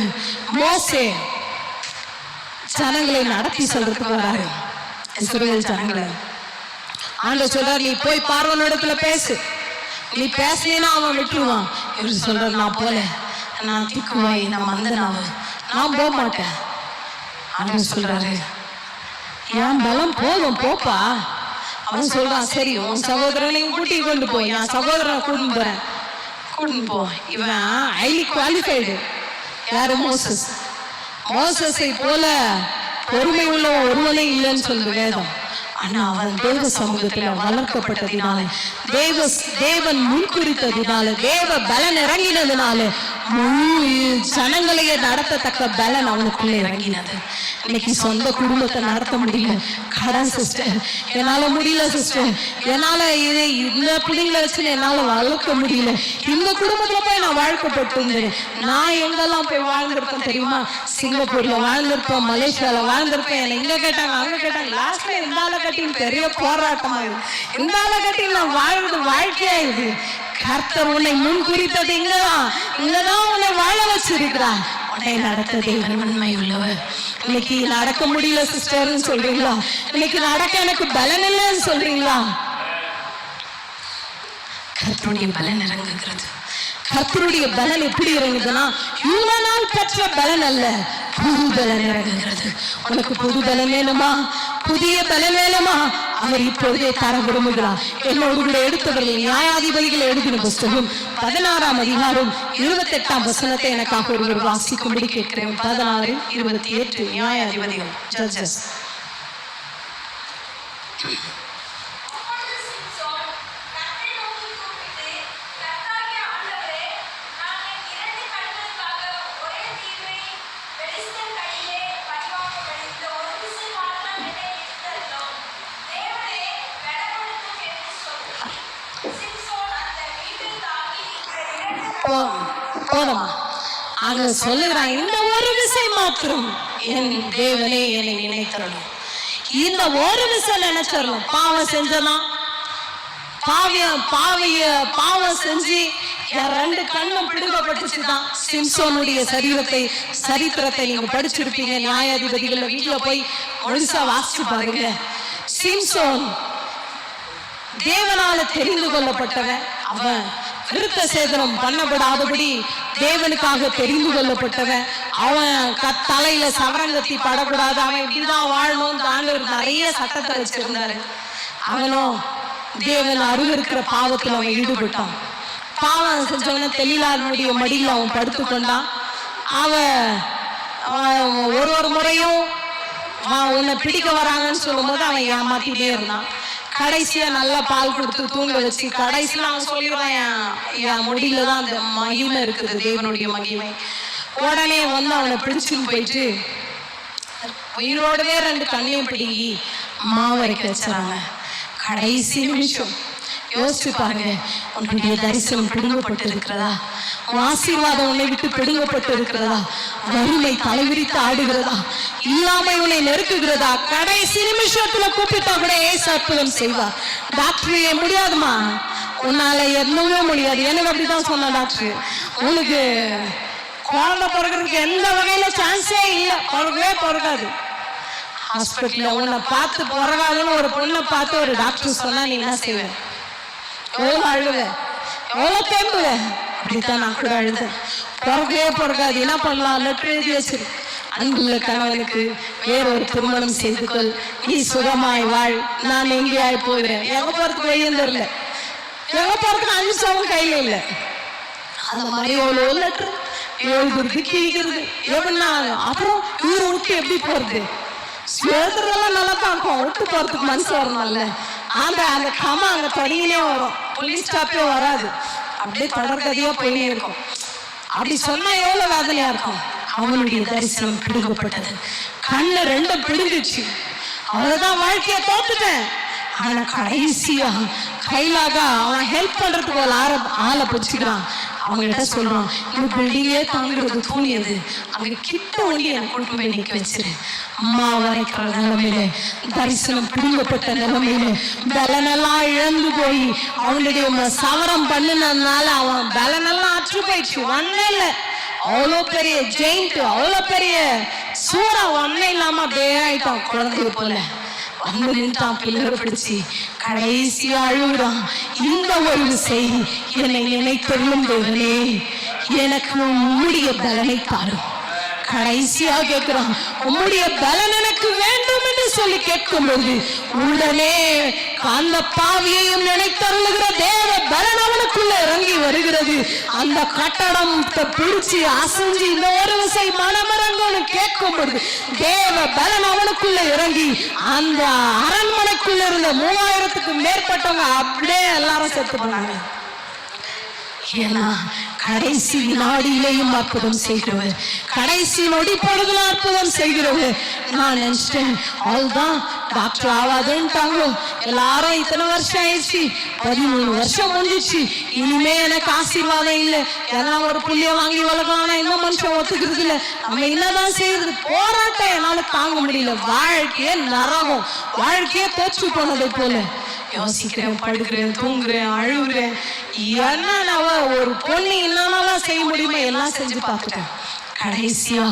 மோசே ஜனங்களை நடத்தி சொல்றதுக்கு வராரு, இஸ்ரவேல் ஜனங்களை. ஆண்டவர் சொல்றாரு, நீ போய் பார்வோனிடத்துல பேசு, நீ பேசலைன்னா அவன் விட்டுருவான். இவர் சொல்றாரு, நான் போல, நான் திக்குவாய், நான் மந்தனாவு, நான் போக மாட்டேன். ஆண்டவர் சொல்றாரு, என் பலம் போதும், போப்பா. அவன் சொல்றான், சரி உன் சகோதரனையும் கூட்டி கொண்டு போய், நான் சகோதரனை கூட்டின்னு போறேன், கூட்டின்னு போ. இவன் ஹைலி குவாலிஃபைடு. யாரு? மோசஸை போல பொறுமை உள்ள ஒருவனே இல்லைன்னு சொல்லுது வேதம். ஆனா அவன் தேவ சமூகத்துல வளர்க்கப்பட்டதினால, தேவன் முன்குறித்ததினால, தேவ பலன் இறங்கினதுனால முழு ஜனங்களையே நடத்தத்தக்க பலன் அவனுக்குள்ள இறங்கினது. இன்னைக்கு சொந்த குடும்பத்தை நடத்த முடியல, கடன் சிஸ்டர், என்னால முடியல சிஸ்டர், என்னால இந்த பிள்ளைங்களை வச்சு என்னால வளர்க்க முடியல, இந்த குடும்பத்துல போய் நான் வாழ்க்கப்பட்டு இருந்தேன். நான் எங்கெல்லாம் போய் வாழ்ந்திருப்பேன் தெரியுமா? சிங்கப்பூர்ல வாழ்ந்திருப்பேன், மலேசியால வாழ்ந்திருப்பேன். என்னை இங்க கேட்டாங்க, அங்க கேட்டாங்க. லாஸ்ட்ல இந்த கட்டின்னு பெரிய போராட்டமா இது, இந்த கட்டின்னு நான் வாழ்றது வாழ்க்கையா இது. கர்த்தர் உன்னை முன் குறித்தது இங்கதான் உன்னை வாழ வச்சிருக்கிறார். உன்னை நடத்த தேவன் உண்மை உள்ளவர். இன்னைக்கு நடக்க முடியல சிஸ்டர்னு சொல்றீங்களா? இன்னைக்கு நடக்க எனக்கு பலன் இல்லைன்னு சொல்றீங்களா? கர்த்தருடைய பலன் இறங்குகிறது. கர்த்தருடைய பலன் எப்படி இறங்குதுன்னா, இவ்வளவு நாள் பெற்ற பலன் அல்ல, புது பலன் இறங்குகிறது. உனக்கு புது பலன் வேணுமா? புதிய பலன் வேணுமா? அவர் இப்பொழுதே தர விரும்புகிறார். என்னோடு கூட எடுத்தவர்கள் நியாயாதிபதிகள் எழுதின புஸ்தகம் 16ஆம் அதிகாரம் 28ஆம் வசனத்தை எனக்காக ஒருவர் வாசிக்கும்படி கேட்கிறேன். 16:28 நியாயாதிபதிகள், ஜட்ஜஸ். போதமா அங்க சொல்லுகிறான், இந்த ஒரு விஷயம் மாத்திரம் என் தேவனே என்னை நினைத்தரணும். இந்த ஒரு விஷயம் நினைச்சிடணும். பாவம் செஞ்சதான், பாவம் செஞ்சு என் 2 கண்ணும் பிடுங்கப்பட்டுச்சுதான். சிம்சோனுடைய சரித்திரத்தை நீங்க படிச்சிருப்பீங்க. நியாயாதிபதிகள் வீட்டுல போய் முழுசா வாசிச்சு பாருங்க. சிம்சோன் தேவனால தெரிந்து கொள்ளப்பட்டவன். அவன் விருத்த சேதனம் பண்ணப்படாதபடி தேவனுக்காக தெரிந்து கொள்ளப்பட்டவன். அவன் தலையில சவரங்கத்தி படக்கூடாது, அவன் இப்படிதான் வாழணும் ஆண்டவர் நிறைய சட்டத்தை வச்சிருந்தாரு. அவனும் தேவன் அருகிருக்கிற பாவத்தில் அவன் ஈடுபட்டான். பாவம் செஞ்சவன தெளிலாருடைய மடியில் அவன் படுத்துக்கொண்டான். அவன் ஒரு முறையும் உன்னை பிடிக்க வராங்கன்னு சொல்லும் போது அவன் ஏமாத்திட்டே இருந்தான். கடைசியா நல்லா பால் கொடுத்து தூங்க வச்சு கடைசியில அவன் சொல்லிடுவான், என் முடியில தான் அந்த மகிமை இருக்குது, தேவனுடைய மகிமை. உடனே வந்து அவனை பிடிச்சுன்னு போயிட்டு உயிரோடவே 2 கண்ணையும் பிடிங்கி மாவரைக்க வச்சுறாங்க. கடைசி நிமிஷம் யோசிச்சு பாருங்க, உன்னுடைய தரிசனம் பிடுங்கப்பட்டு இருக்கிறதா? ஆசீர்வாதம் உன்னை விட்டு பிடுங்கப்பட்டு இருக்கிறதா? வறுமை தலைவிரித்து ஆடுகிறதா? இல்லாம உன்னை நெருக்குகிறதா? கடைசி நிமிஷத்துல கூப்பிட்டா கூட ஏசு அற்புதம் செய்வார். டாக்டர் முடியாதுமா, உன்னால எதுவுமே முடியாது. எனக்கு அப்படிதான் சொன்ன டாக்டர், உனக்கு குழந்தை பிறகுறதுக்கு எந்த வகையில சான்ஸே இல்லை, பிறக்காது. ஹாஸ்பிட்டல்ல உன்னை பார்த்து பிறகாதுன்னு ஒரு பொண்ணை பார்த்து ஒரு டாக்டர் சொன்னா நீ என்ன செய்வேன்? எவ்வளவு அழுவ, எவ்வளவு தேம்புவ? அப்படித்தான் நான் கூட அழுதேன். பிறக்காது. என்ன பண்ணலாம்? லெட்டர் எழுதி வச்சிரு, அன்புள்ள கணவனுக்கு வேறொரு திருமணம் செய்து கொள், நீ சுகமாய் வாழ், நான் எங்கேயாய் போகிறேன். எங்க போறதுக்கு வழியும் தெரியல, எங்க போறதுக்கு 5 சவம் கையில இல்லை. அந்த மாதிரி எவ்வளோ லெட்டர் எழுதுறது கிழிக்கிறது எப்படின்னா, அப்புறம் இவரு விட்டு எப்படி போறது? எழுதுறதெல்லாம் நல்லா தான் இருக்கும், விட்டு போறதுக்கு மனசு வரணும்ல. அந்த கமா அங்க தொடங்கினே வரும், போலீஸ் ஸ்டாப்பே வராது, அப்படியே தொடர்கதையா போயினே இருக்கும். அப்படி சொன்னா எவ்வளவு வேதனையா இருக்கும். அவனுடைய தரிசனம் பிடுங்கப்பட்டது, கண்ணு 2 பிடுங்குச்சு. அவ்வளவுதான், வாழ்க்கைய தோத்துட்டேன். ஆனா கடைசியா கையிலாக அவன் ஹெல்ப் பண்றதுக்கு ஒரு ஆளை பிடிச்சிக்கிறான். அவங்ககிட்ட சொல்றான், இந்த பில்டிங்கே தாங்கிறது தூணியது, அவங்க கிட்ட ஒண்டி எனக்கு கொண்டு போய் நிக்க வச்சிரு. அம்மா வரைக்கிற நிலைமையில, தரிசனம் பிடுங்கப்பட்ட நிலைமையில, பலனெல்லாம் இழந்து போய் அவனுடைய சவரம் பண்ணினதுனால அவன் பலனெல்லாம் அற்று போயிடுச்சு. ஒன்னே இல்லை, அவ்வளோ பெரிய ஜெயிண்ட், அவ்வளோ பெரிய சூறா ஒன்னே இல்லாம அப்படியே ஆயிட்டான். குழந்தைய போல வந்து நின்றான், பிள்ளைகளை பிடிச்சி கடைசியா அழுகுறான். இந்த ஒரு செய்தி, என்னை நினைத்தருளும் தேவனே, எனக்கு உம்முடைய பலனை தாரும். கடைசியா கேட்கிறான், உம்முடைய பலன் எனக்கு வேண்டும் என்று சொல்லி கேட்கும்போது உடனே அந்த பாவியையும் நினைத்தருளுகிற தேவ பலன் அவனுக்குள்ள இறங்கி வருகிறது. அந்த கட்டடம் பிடிச்சி அசைஞ்சு இந்த ஒரு விசை மனமரங்கன்னு கேட்கும்போது தேவ பலன் அவனுக்குள்ள இறங்கி அந்த அரண்மனைக்குள்ள இருந்த 3000க்கு மேற்பட்டவங்க அப்படியே எல்லாரும் செத்து போனாங்க. ஏன்னா கடைசி நாடியிலேயும் அற்புதம் செய்கிறவர், கடைசி நொடி பொழுதுல அற்புதம் செய்கிறவர். நான் நினைச்சிட்டேன், அவள்தான் டாக்டர் ஆவாதுன்ட்டாங்க எல்லாரும். இத்தனை வருஷம் ஆயிடுச்சு, 13 வருஷம் முடிஞ்சிச்சு, இனிமே எனக்கு ஆசீர்வாதம் இல்லை. ஏன்னா ஒரு புள்ளிய வாங்கி வளர்க்கலாம், இந்த மனுஷன் ஒத்துக்கிறது இல்லை. நம்ம என்னதான் செய்யறது? போராட்டம் என்னால தாங்க முடியல. வாழ்க்கையே நரகம், வாழ்க்கையே தோற்று போனதை போல யோசிக்கிறேன், படுக்கிறேன், தூங்குறேன், அழுகுறேன். என்ன ஒரு பொண்ணு என்னென்னலாம் செய்ய முடியுமோ எல்லாம் செஞ்சு பார்த்துட்டேன். கடைசியா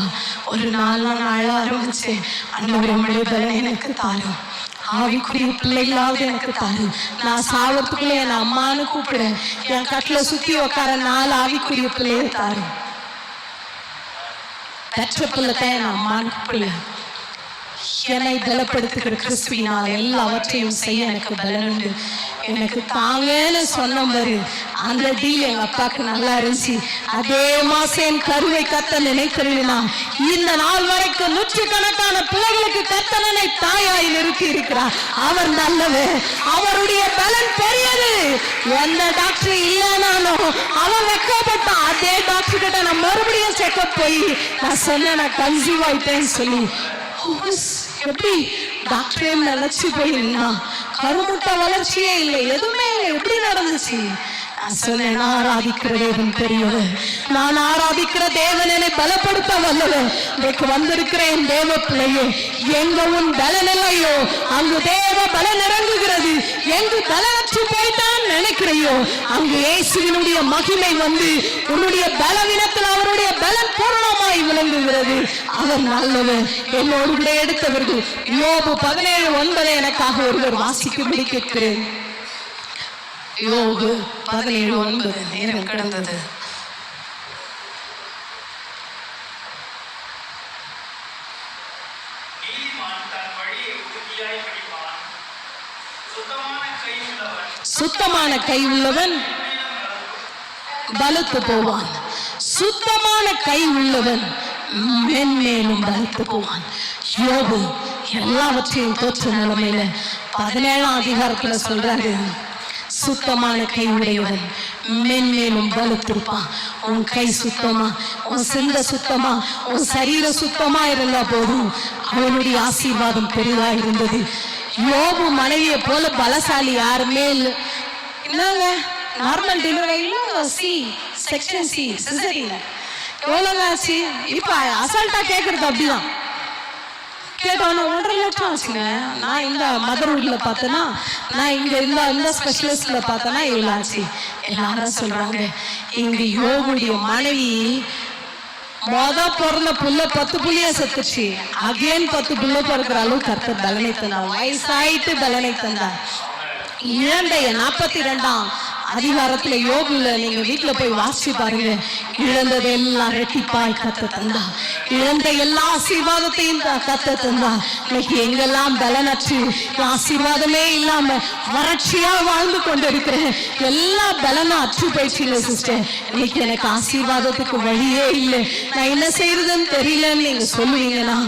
ஒரு நாள் நான் அழ ஆரம்பிச்சேன், அன்னைய பலன் எனக்கு தாரும், ஆவிக்குரிய பிள்ளைகளாவது எனக்கு தாரும். நான் சாவத்துக்குள்ள என் அம்மானு கூப்பிடுறேன், என் கட்டில சுத்தி உட்கார 4 ஆவிக்குரிய பிள்ளையை தாரும். பெற்ற பிள்ளை தான் நான் அம்மானுக்கு பிள்ளை. என்னை பலப்படுத்துகிற கிறிஸ்துவினால் எல்லாவற்றையும் செய்ய எனக்கு பலன் உண்டு. எனக்கு தாங்கன்னு சொன்ன மாதிரி அந்த டீல் எங்க அப்பாவுக்கு நல்லா இருந்துச்சு. அதே மாசம் என் கருவை கத்த நினைத்திருந்தா இந்த நாள் வரைக்கும் நூற்றுக்கணக்கான பிள்ளைகளுக்கு கத்தனனை தாயாய் நிறுத்தி இருக்கிறார். அவர் நல்லவர், அவருடைய பலன் பெரியது. எந்த டாக்டர் இல்லைனாலும் அவன் வெக்கப்பட்டான். அதே டாக்டர் கிட்ட நான் மறுபடியும் செக்அப் போய் நான் சொன்னேன் நான் கன்சீவ் ஆயிட்டேன்னு சொல்லி. எப்படி டாக்டரே நினைச்சு போயிருந்தா கருமுட்ட வளர்ச்சியே இல்லை, எதுவுமே இல்லை. எப்படி நடந்துச்சு? நான் சொன்னேன் நான் ஆராதிக்கிற தேவன் பெரியவர், நான் ஆராதிக்கிற தேவன் என்னை பலப்படுத்த வல்லவர். இன்றைக்கு வந்திருக்கிற என் தேவ பிள்ளையே, எங்க உன் பலன் இல்லையோ அங்கு தேவ பலன் இறங்குகிறது. எங்கு பலனற்று போய்தான் நினைக்கிறையோ அங்கு இயேசுவினுடைய மகிமை வந்து உன்னுடைய பலவீனத்தில் அவருடைய பலன் பூர்ணமாய் விளங்குகிறது. அவர் நல்லவர். என்னோடு கூட எடுத்தவர்கள் யோபு 17:9 எனக்காக ஒருவர் வாசிக்கும்படி கேட்கிறேன். யோபு 17:9. நேரம் கடந்தது. சுத்தமான கை உள்ளவன் பலத்து போவான். சுத்தமான கை உள்ளவன் மென்மேலும் பலத்து போவான். யோபு எல்லாவற்றையும் தோற்ற நிலைமையில 17ஆம் அதிகாரத்துல சொல்றாரு, சுத்தமான கை உடையவன் மென்மேலும் பலத்திருப்பான். உன் கை சுத்தமா, உன் சிந்த சுத்தமா, உன் சரீர சுத்தமா இருந்தா போதும் அவனுடைய ஆசீர்வாதம் பெரிதா இருந்தது. யோபு மனைவியை போல பலசாலி யாருமே இல்லை. என்னங்க நார்மல் டெலிவரி இல்ல, சி செக்ஷன் சி சிசரியன் எவ்வளவு ஆச்சு? இப்ப அசால்ட்டா கேக்குறது அப்படிதான். கேட்டவன 1.5 லட்சம் ஆச்சுங்க. நான் இந்த மதர்வுட்ல பார்த்தேன்னா, நான் இங்க இந்த ஸ்பெஷலிஸ்ட்ல பார்த்தேன்னா இவ்வளவு ஆச்சு. எல்லாரும் சொல்றாங்க இங்க யோபுடைய மனைவி பிறந்த புள்ள 10 புள்ளிய செத்துச்சு. அகைன் 10 புள்ள பிறக்கிற அளவு கர்த்தர் பலனை தந்தார். வயசாயிட்டு பலனை தந்தார். இழந்த 42ஆம் அதிகாரத்துல யோபுல நீங்க வீட்டுல போய் வாசிச்சு பாருங்க. இழந்தது எல்லாம் ரெட்டிப்பாய் கத்த தந்தா, இழந்த எல்லா ஆசீர்வாதத்தையும் கத்த தந்தா. இன்னைக்கு எங்கெல்லாம் பலனற்று ஆசீர்வாதமே இல்லாம வறட்சியா வாழ்ந்து கொண்டு இருக்கிறேன், எல்லா பலனும் அற்று போயிடுச்சு சிஸ்டர். இன்னைக்கு எனக்கு ஆசீர்வாதத்துக்கு வழியே இல்லை, நான் என்ன செய்யறதுன்னு தெரியலன்னு நீங்க சொல்லுவீங்கன்னா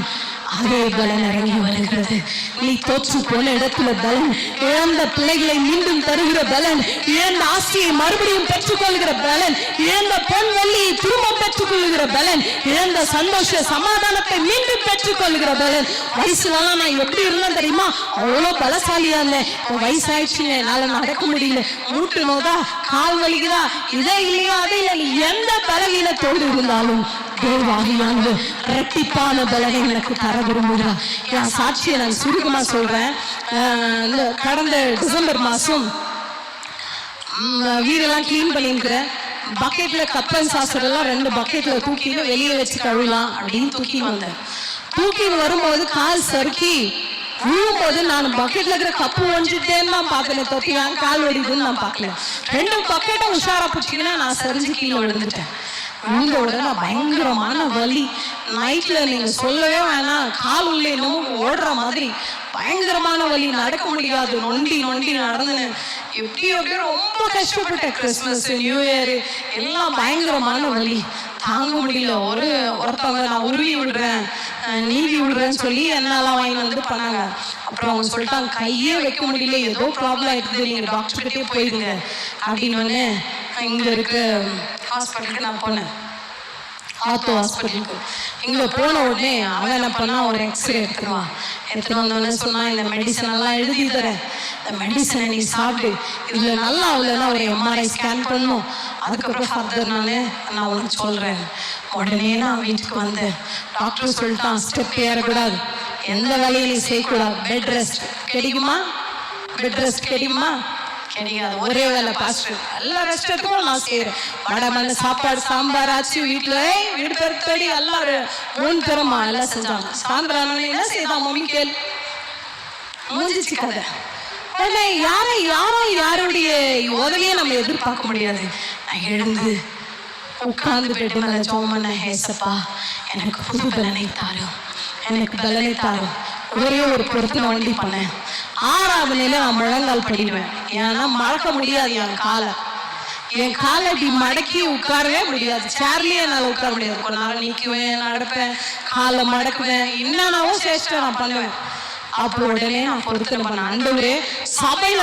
அதே பலன் இறங்கி வருகிறது. நீ தோற்று போன இடத்துல பலன், இழந்த பிள்ளைகளை மீண்டும் தருகிற பலன், இழந்த ஆசையை மறுபடியும் பெற்றுக்கொள்கிற பலன், இழந்த பொன் வெள்ளியை திரும்ப பெற்றுக்கொள்கிற பலன், இழந்த சந்தோஷ சமாதானத்தை மீண்டும் பெற்றுக்கொள்கிற பலன். வயசுலாம் நான் எப்படி இருந்தேன் தெரியுமா? அவ்வளோ பலசாலியா இருந்தேன். வயசாயிடுச்சுங்க, என்னால நடக்க முடியல, மூட்டு நோதா, கால் வலிக்குதா, இதே இல்லையா அதே இல்லை, எந்த பலவீனத்தோடு இருந்தாலும் தேவாகியானது இரட்டிப்பான பலனை எனக்கு தர விரும்புகிறார். என் சாட்சியை நான் சுருக்கமா சொல்றேன். கடந்த டிசம்பர் மாசம் வீடெல்லாம் கிளீன் பண்ணிருக்கிறேன். பக்கெட்ல கப்பன் சாசரெல்லாம் 2 பக்கெட்ல தூக்கின்னு வெளியே வச்சு கழுவலாம் அப்படின்னு தூக்கின்னு வந்தேன். தூக்கின்னு வரும்போது கால் சறுக்கி விழும்போது நான் பக்கெட்ல இருக்கிற கப்பு ஒஞ்சிட்டேன்னு தான் பார்த்தேன். தொட்டியான் கால் ஒடிதுன்னு நான் பார்க்கல. 2 பக்கெட்டை உஷாரா பிடிச்சிங்கன்னா நான் சரிஞ்சு கீழே விழுந்துட்டேன். விழுந்த உடனே பயங்கரமான வலி. நைட்ல நீங்க சொல்லவே வேணாம், கால் உள்ள என்னமோ ஓடுற மாதிரி பயங்கரமான வலி, நடக்க முடியாது, நொண்டி நொண்டி நடந்து எப்படியோ ரொம்ப கஷ்டப்பட்டேன். கிறிஸ்துமஸ், நியூ இயர் எல்லாம் பயங்கரமான வலி, தாங்க முடியல. ஒருத்தவங்க நான் உருவி விடுறேன், நீவி விடுறேன்னு சொல்லி என்னெல்லாம் வாங்கி வந்து பண்ணாங்க. அப்புறம் அவங்க சொல்லிட்டாங்க கையே வைக்க முடியல, ஏதோ ப்ராப்ளம் ஆயிடுது, நீங்க டாக்டர் கிட்டே போயிடுங்க அப்படின்னு. இங்க இருக்க ஹாஸ்பிட்டலுக்கு நான் போனேன், ஆத்தோ ஹாஸ்பிட்டலுக்கு. இங்க போன உடனே அவன் என்ன பண்ணா, ஒரு எக்ஸ்ரே எடுத்துருவான். எடுத்துட்டு வந்தோடனே சொன்னா இந்த மெடிசன் எல்லாம் எழுதி தரேன், இந்த மெடிசனை நீ சாப்பிடு, இதுல நல்லா அவ்வளோனா ஒரு MRI ஸ்கேன் பண்ணும், அதுக்கப்புறம் ஃபர்தர் நான் உனக்கு சொல்றேன். உடனே நான் வீட்டுக்கு வந்தேன். டாக்டர் சொல்லிட்டான் ஸ்டெப் ஏறக்கூடாது, எந்த வேலையும் நீ செய்யக்கூடாது, பெட் ரெஸ்ட் கிடைக்குமா, பெட் ரெஸ்ட் கிடைக்குமா, கிடைக்காது, ஒரே வேலை பாஸ்டர், எல்லா ரெஸ்ட் எடுத்துக்கும் நான் செய்யறேன். வடமண்ண சாப்பாடு சாம்பார் ஆச்சு, வீட்டுல வீடு பெருத்தடி எல்லாரும் 3 பேரமா எல்லாம் செஞ்சாங்க. சாயந்தரம் என்ன செய்தான் மம்மி கேள் முடிஞ்சிச்சு கதை. யாரும் யாருடைய உதவியை நம்ம எதிர்பார்க்க முடியாது. நான் எழுந்து உட்கார்ந்துட்டு நான் ஜெபம் பண்ண, ஏசப்பா எனக்கு புது பலனை தாரும், எனக்கு பலனை தாரும். ஒரே ஒரு பொருத்தனை வண்டி பண்ணேன். 6வது நிலை நான் முழங்கால் படிவேன். ஏன்னா மறக்க முடியாது என் காலை இப்படி மடக்கி உட்காரவே முடியாது. சேர்லயே என்னால் உட்கார முடியாது. கொஞ்ச நாள் நிற்குவேன், நடப்பேன், காலை மடக்குவேன், என்னன்னாவும் சேஷ்டை நான் பண்ணுவேன். அப்போ உடனே நான் பொருத்தனை பண்ணேன், ஆண்டவரே சபையில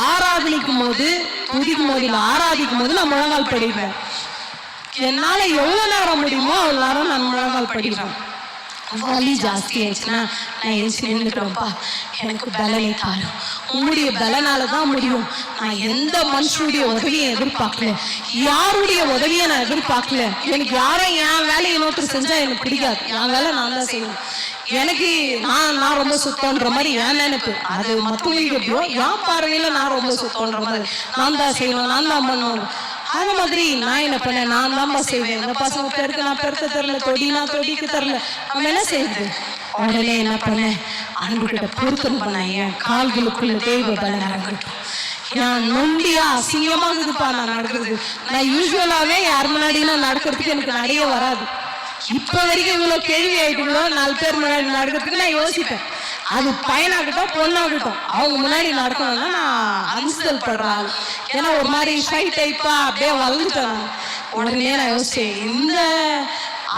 ஆராதனிக்கும் போது, துதிக்கும் போது, ஆராதிக்கும் போது நான் முழங்கால் படிப்பேன். என்னால எவ்வளவு நேரம் முடியுமோ அவ்வளவு நேரம் நான் முழங்கால் படிப்பேன். வலி ஜாஸ்தி ஆயிடுச்சுன்னா நான் எழுச்சி நின்றுக்கிறேன்ப்பா, எனக்கு பலனை தாரும், உங்களுடைய பலனாலதான் முடியும். நான் எந்த மனுஷனுடைய உதவியை எதிர்பார்க்கல, யாருடைய உதவியை நான் எதிர்பார்க்கல. எனக்கு யாரும் என் வேலையை இன்னொருத்தர் செஞ்சா எனக்கு பிடிக்காது. என் வேலை நான் தான் செய்யணும். எனக்கு நான் ரொம்ப சுத்தம்ன்ற மாதிரி என் நினைப்பு. அது மற்றவங்களுக்கு எப்படியோ, என் பார்வையில நான் ரொம்ப சுத்தம்ன்ற மாதிரி நான் தான் செய்யணும், நான் தான் பண்ணணும். அது மாதிரி நான் என்ன பண்ணேன், நான் தான்ப்பா செய்வேன். இந்த பசங்க பெருக்க நான் பெருக்க தரல, நான் தொடிக்க தரல, நம்ம என்ன செய்யுது. உடனே என்ன பண்ணேன், அன்புகிட்ட பொருத்தனை பண்ணேன், என் கால்களுக்குள்ள தெய்வ பலன் இறங்கட்டும். நான் நொண்டியா அசிங்கமாகுதுப்பா நான் நடக்கிறது. நான் யூஸ்வலாவே யார் முன்னாடி நான் நடக்கிறதுக்கு எனக்கு நிறைய வராது. இப்ப வரைக்கும் இவ்வளவு கேள்வி ஆயிட்டுங்களோ, 4 பேர் முன்னாடி நடக்கிறதுக்கு நான் யோசிப்பேன். அது பையனாகட்டும் பொண்ணாகட்டும், அவங்க முன்னாடி நடக்கணும்னா நான் அன்சிதல் படுறாங்க. ஏன்னா ஒரு மாதிரி ஷை டைப்பா அப்படியே வளர்ந்துட்டேன். உடனே நான் யோசிச்சேன், இந்த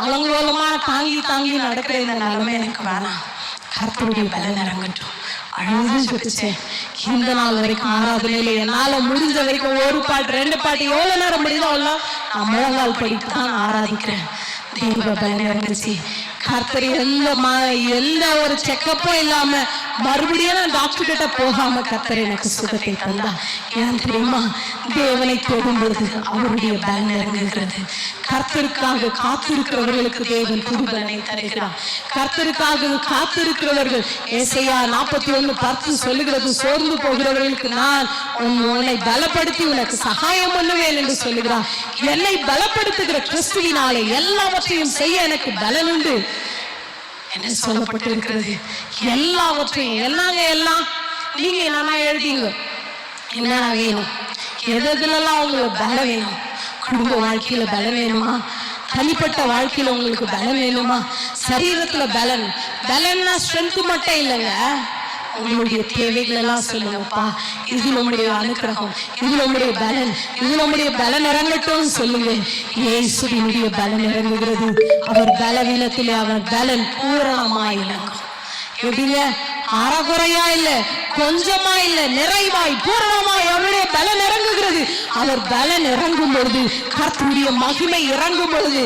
அலங்கோலமா தாங்கி நடக்கிற இந்த நிலைமை எனக்கு வேணாம், கர்த்தருடைய பலன் இறங்கட்டும். அழுது சுட்டுச்சேன். இந்த நாள் வரைக்கும் ஆராதனையில என்னால முடிஞ்ச வரைக்கும் 1 பாட்டு 2 பாட்டு எவ்வளவு நேரம் முடியுதோ அவ்வளோ நான் முழங்கால் படித்து தான் ஆராதிக்கிறேன். தெய்வ பலன் இறங்குச்சு. கர்த்தர் எந்த ஒரு செக்கப்பும் இல்லாம மறுபடியும் நான் டாக்டர் கிட்ட போகாம கர்த்தர் எனக்கு சுகத்தை தந்தா. ஏன் தெரியுமா, தேவனை தேடும் பொழுது அவருடைய பலன் இறங்குகிறது. கர்த்தருக்காக காத்திருக்கிறவர்களுக்கு தேவன் புது பலனை தருகிறார். கர்த்தருக்காக காத்திருக்கிறவர்கள், ஏசாயா 41:10 சொல்லுகிறது, சோர்ந்து போகிறவர்களுக்கு நான் உன்னை பலப்படுத்தி உனக்கு சகாயம் பண்ணுவேன் என்று சொல்லுகிறார். என்னை பலப்படுத்துகிற கிறிஸ்துவினாலே எல்லாவற்றையும் செய்ய எனக்கு பலன் உண்டு என்ன சொல்லப்பட்டிருக்கிறது. எல்லாவற்றையும் என்னங்க எல்லாம் நீங்க என்னன்னா எழுதிங்க, என்ன வேணும், எதுலாம் உங்களுக்கு பலம் வேணும். குடும்ப வாழ்க்கையில பலம் வேணுமா, தனிப்பட்ட வாழ்க்கையில உங்களுக்கு பலம் வேணுமா, சரீரத்துல பலன்னா ஸ்ட்ரென்த் மட்டும் இல்லைங்க, உங்களுடைய தேவைகள் எல்லாம் சொல்லுங்கப்பா. இதுல உங்களுடைய அனுக்கிரகம், இதுல உங்களுடைய பலன், இதுல உங்களுடைய பலன் இறங்கட்டும் சொல்லுங்க. இயேசுவினுடைய பலன் இறங்குகிறது. அவர் பலவீனத்திலே அவர் பலன் பூரணமாய் இறங்கும். எப்படிங்க, அறகுறையா இல்ல, கொஞ்சமா இல்ல, நிறைவாய் பூரணமாய் அவருடைய பலன் இறங்குகிறது. அவர் பலன் இறங்கும் பொழுது, கர்த்தருடைய மகிமை இறங்கும் பொழுது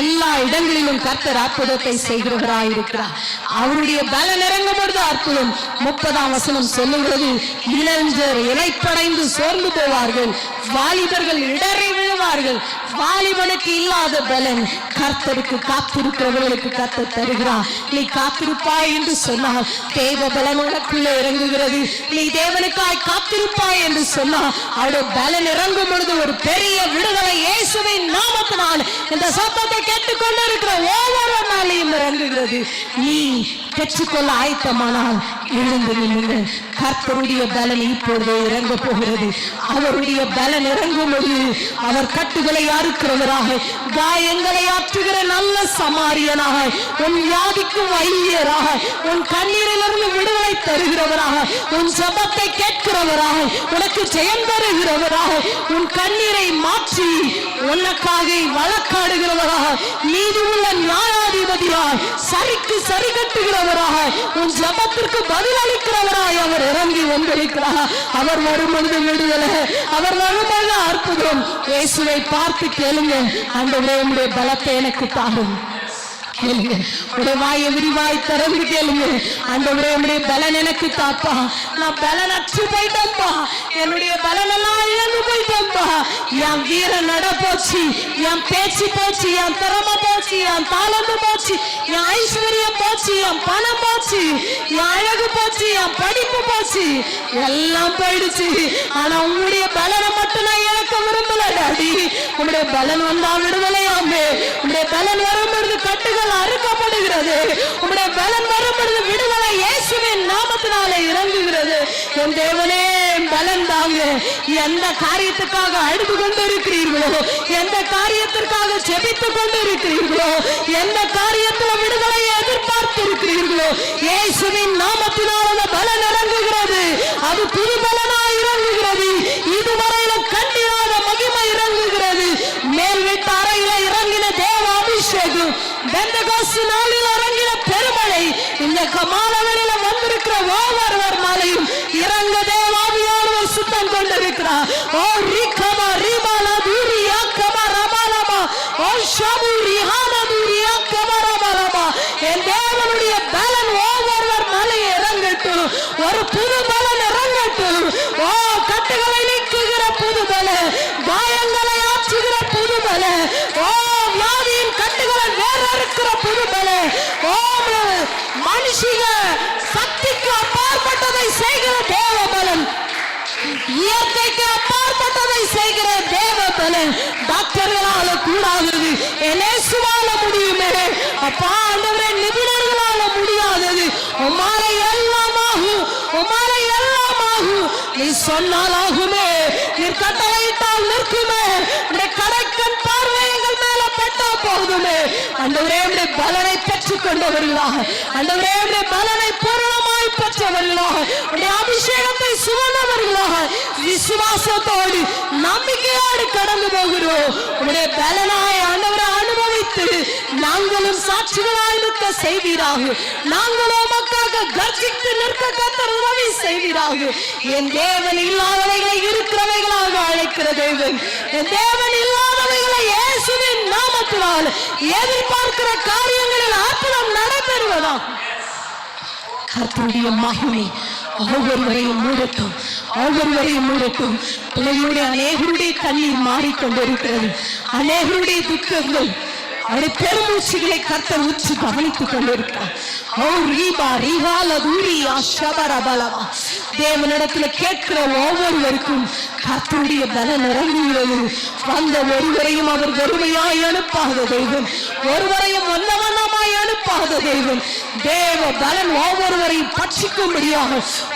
எல்லா இடங்களிலும் கர்த்தர் அற்புதத்தை செய்கிறவராய் இருக்கிறார். அவருடைய பலன் இறங்கும் பொழுது அற்புதம். 30ஆம் வசனம் சொல்லுகிறது, இளைஞர் இளைப்படைந்து சோர்ந்து போவார்கள், வாலிபர்கள் இடறி விழுவார்கள். வாலிபனுக்கு இல்லாத பலன் கர்த்தருக்கு காத்திருக்கிறவர்களுக்கு கர்த்தர் தருகிறார். நீ காத்திருப்பாய் என்று சொன்னால் தேவ பலன் உனக்குள்ளே இறங்குகிறது. நீ தேவனுக்காய் காத்திருப்பாய் என்று சொன்னால் அவருடைய பலன் இறங்கும் பொழுது ஒரு பெரிய விடுதலை இயேசுவின் நாமத்தினால் இந்த சத்தத்தை கேட்டுக்கொண்டு இருக்கிற ஒவ்வொரு நாளையும் இறங்குகிறது. நீ பெற்றுக்கொள்ள ஆயத்தமானால் எழுந்து நில்லுங்கள். கர்த்தருடைய பலன் இப்பொழுது இறங்க போகிறது. அவருடைய பலன் இறங்கும் பொழுது அவர் கட்டுகளை அறுக்கிறவராக, காயங்களை ஆற்றுகிற நல்ல சமாரியனாக, உன் வியாதிக்கு வைத்தியராக, உன் கண்ணீரிலிருந்து விடுதலை தருகிறவராக, உன் ஜெபத்தை கேட்கிறவராக, உனக்கு ஜெயம் தருகிறவராக, உன் கண்ணீரை மாற்றி உனக்காக வழக்காடுகிறவராக, நீதி உள்ள நியாயாதிபதியாய் சரிக்கு சரி கட்டுகிறவராக, உன் ஜெபத்திற்கு பதிலளிக்கிறவராய் அவர் இறங்கி வந்திருக்கிறார். அவர் வரும்பொழுது விடுதலை, அவர் வரும்பொழுது அற்புதம். இயேசுவை பார்த்து கேளுங்க, ஆண்டவரே உம்முடைய பலத்தை எனக்கு தாரும். கேளுங்க, உடைய வாயை விரிவாய் திறந்து கேளுங்க. ஆண்டவரே உம்முடைய பலன் எனக்கு தாப்பா, நான் பலன் அற்று போயிட்டேன்ப்பா, என்னுடைய பலன் எல்லாம் இழந்து போயிட்டேன்ப்பா. என் வீர நட போச்சு, என் பேச்சு போச்சு, என் திறமை போச்சு, என் தாளந்து போச்சு, என் ஐஸ்வர்யம் போச்சு, என் பணம் போச்சு, என் அழகு போச்சு, என் படிப்பு போச்சு, எல்லாம் போயிடுச்சு. ஆனா உங்களுடைய பலனை மட்டும் நான் இழக்க விரும்பல டாடி. உங்களுடைய பலன் வந்தா விடுதலையாமே, உங்களுடைய பலன் வரும்பொழுது கட்டுகள் அறுக்கப்படுகிறது, உங்களுடைய பலன் வரும்பொழுது விடுதலை இயேசுவின் நாமத்தில் நாமத்தினாலே இறங்குகிறது. என் தேவனே பலன் தாங்க. எந்த காரியத்துக்காக அழுது கொண்டு இருக்கிறீர்களோ, எந்த காரியத்திற்காக ஜெபித்துக் கொண்டு இருக்கிறீர்களோ, எந்த காரியத்தில் விடுதலையை எதிர்பார்த்து இருக்கிறீர்களோ, இயேசுவின் நாமத்தினால பலன் இறங்குகிறது. அது புது பலனாய் இறங்குகிறது. இதுவரையில கண்டிராத மகிமை இறங்குகிறது. மேல் வீட்டு அறையில இறங்கின தேவ அபிஷேகம், பெந்தகோஸ்து நாளில் இறங்கின பெருமழை, இந்த மாலவெளியில வந்திருக்கிற ஒவ்வொருவர் மேலையும் இறங்க தேவாவியானவர் சுத்தம் கொண்டிருக்கிறார். ஓ ரிகமா ரிபாலா தூரியா கமா ரபாலமா ஓ ஷபு ரிஹானா தூரியா கமா ரபாலமா. என் தேவனுடைய பலன் ஒவ்வொருவர் மேலையும் இறங்கட்டும். ஒரு புது பலன் இறங்கட்டும். ஓ கட்டுகளை நீக்குகிற புது பலன், காயங்களை ஆற்றுகிற புது பலன், ஓ வியாதியின் கட்டுகளை வேற இருக்கிற புது பலன், ஓ மனுஷிக சக்திக்கு அப்பாற்பட்டதை செய்கிற தேவ பலன், இயற்கைக்கு அப்பாற்பட்டதை செய்கிற தேவ பலன். டாக்டர்களால கூடாதது இயேசுவால முடியுமே. அப்பா ஆண்டவரே, நிபுணர்களால முடியாதது உம்மால எல்லாம் ஆகும். உம்மால எல்லாம் ஆகும். நீ சொன்னால் ஆகுமே. நீ கட்டளையிட்டால் நிற்குமே. கடைக்கண் பார்வை எங்கள் மேல பட்டா போகுதுமே. ஆண்டவரே, பலனை பெற்றுக் கொண்டவர்களாக, ஆண்டவரே பலனை பூரணமாய் பெற்றவர்களாக, அபிஷேகத்தை சுமந்தவர்களாக, விசுவாசத்தோடு நம்பிக்கையோடு கடந்து போகிறோம். உடைய பலனாய் ஆண்டவரை அனுபவித்து நாங்களும் சாட்சிகளாய் நிற்க செய்வீராக. நாங்களும் மக்களாக கர்ஜித்து நிற்க கர்த்தர் உதவி செய்வீராக. என் தேவன் இல்லாதவைகளை இருக்கிறவைகளாக அழைக்கிற தேவன், என் தேவன் இல்லாதவைகளை இயேசுவின் நாமத்தினால் எதிர்பார்க்கிற காரியங்களில் அற்புதம் நடைபெறுவதா. கர்த்தருடைய மகிமை ஒவ்வொருவரையும் மூடட்டும், ஒவ்வொருவரையும் மூடட்டும். பிள்ளைகளுடைய அநேகருடைய கண்ணீர் மாறிக்கொண்டிருக்கிறது. அநேகருடைய துக்கங்கள், அவருடைய பெருமூச்சுகளை கர்த்தர் உற்று கவனித்துக் கொண்டிருக்கிறார். தேவனிடத்தில் கேட்கிற ஒவ்வொருவருக்கும் கர்த்தருடைய பலன் இறங்குகிறது. வந்த ஒருவரையும் அவர் வெறுமையாய் அனுப்பாத தெய்வம், ஒருவரையும் வண்ணவண்ணமாய் அனுப்பாத தெய்வம். தேவ பலன் ஒவ்வொருவரையும் பட்சிக்கும்படியாக,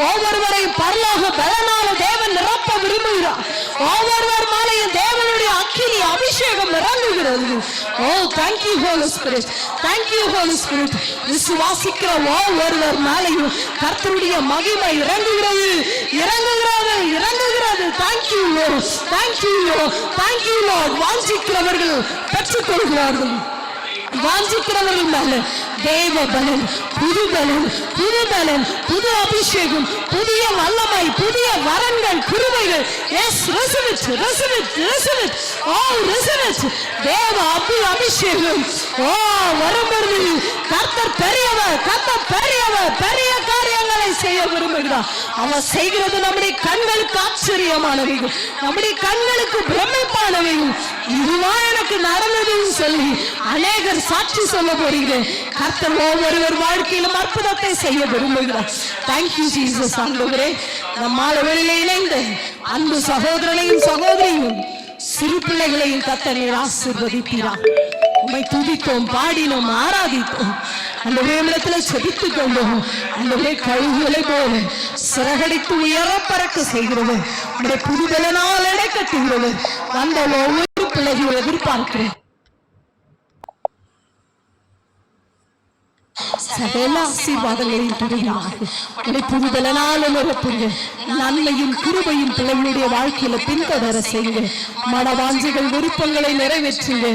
ஒவ்வொருவரையும் பரலோக பலனால தேவன் நிரப்ப விரும்புகிறார். ஒவ்வொருவர் மேலையும் தேவனுடைய அக்கினி அபிஷேகம் இறங்குகிறது. ஓ thank you Holy Spirit, thank you Holy Spirit. விசுவாசிக்கிற ஒவ்வொருவர் மேலையும் கர்த்தருடைய மகிமை இறங்குகிறது, இறங்குகிறது, இறங்குகிறது. thank you Lord, thank you Lord, thank you Lord. வாஞ்சிக்கிறவர்கள் பெற்றுக் கொள்கிறார்கள். வாஞ்சிக்கிறவர்கள் மேல தேவ பலன், புது பலன், புது பலன், புது அபிஷேகம், புதிய வல்லமை, புதிய வரங்கள், கிருபைகள். Yes, receive it, receive it, receive it. Oh, receive it. தேவ அபிஷேகம் ஓ வரும்பொழுது கர்த்தர் பெரியவர், கர்த்தர் பெரியவர், பெரிய காரியங்களை செய்ய விரும்புகிறார். அவர் செய்கிறது நம்முடைய கண்களுக்கு ஆச்சரியமானவைகள், நம்முடைய கண்களுக்கு பிரமிப்பானவைகள். இதுவா எனக்கு நடந்ததுன்னு சொல்லி அநேகர் சாட்சி சொல்ல போறீங்க. கர்த்தர் ஒவ்வொருவர் வாழ்க்கையிலும் அற்புதத்தை செய்ய விரும்புகிறார். Thank you Jesus. ஆண்டவரே, நம்மால வெளியில இணைந்து அன்பு சகோதரனையும் சகோதரியும் சிறு பிள்ளைகளையும் கர்த்தர் ஆசீர்வதிப்பீராக. உம்மை துதித்தோம், பாடினோம், ஆராதித்தோம். அந்த வேளத்துல செபித்துக் கொண்டோம். அந்த கழுகுகளை போல சிறகடித்து உயர பறக்க செய்கிறது. உடைய புதுபலனால் எடை கட்டுகிறது. அந்த ஒவ்வொரு பிள்ளைகளும் எதிர்பார்க்கிறேன். சகல ஆசீர்வாதங்களையும் தொடர்ந்து புதுபலனால நிரப்புங்க. நன்மையும் கிருபையும் பிள்ளைகளுடைய வாழ்க்கையில பின்தொடர செய்யுங்க. மனவாஞ்சிகள் விருப்பங்களை நிறைவேற்றுங்க.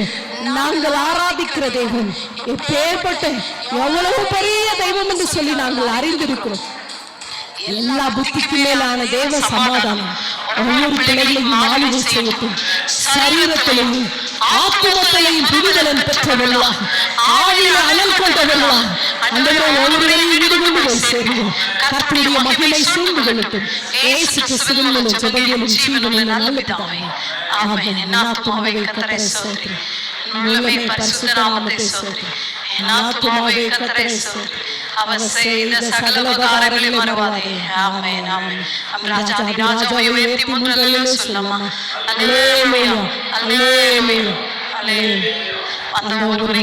நாங்கள் ஆராதிக்கிற தெய்வம் எப்பேற்பட்ட எவ்வளவு பெரிய தெய்வம் என்று சொல்லி நாங்கள் அறிந்திருக்கிறோம். எல்லா புத்திக்கு மேலான தேவ சமாதானம் ஒவ்வொரு பிள்ளைகளையும் ஆளுகை செய்யட்டும். சரீரத்திலையும் ஆத்மத்திலையும் புதுதலன் பெற்றவர்களா, ஆவியில அனல் கொண்டவர்களா, அந்த ஒவ்வொருவரையும் ஈடுகொண்டு போய் சேருவோம். கர்த்தருடைய மகிமை சூழ்ந்து கொள்ளட்டும். இயேசு கிறிஸ்துவின் மூலம் ஜெபங்களும் ஜீவனும் நல்ல பிதாவே, ஆமென். என் ஆத்துமாவே கர்த்தரை ஸ்தோத்திரி, முழுமை பரிசுத்த நாமத்தை ஸ்தோத்திரி. என் ஆத்துமாவே கர்த்தரை ஸ்தோத்திரி, அவர் செய்த சகல உபகாரங்களையும் மறவாதே. ஆமென், ஆமென். ராஜாதி ராஜாவை உயர்த்தி முன்னிலையில் சொல்லமா. அல்லேலூயா, அல்லேலூயா, அல்லேலூயா. அந்த ஒருவரை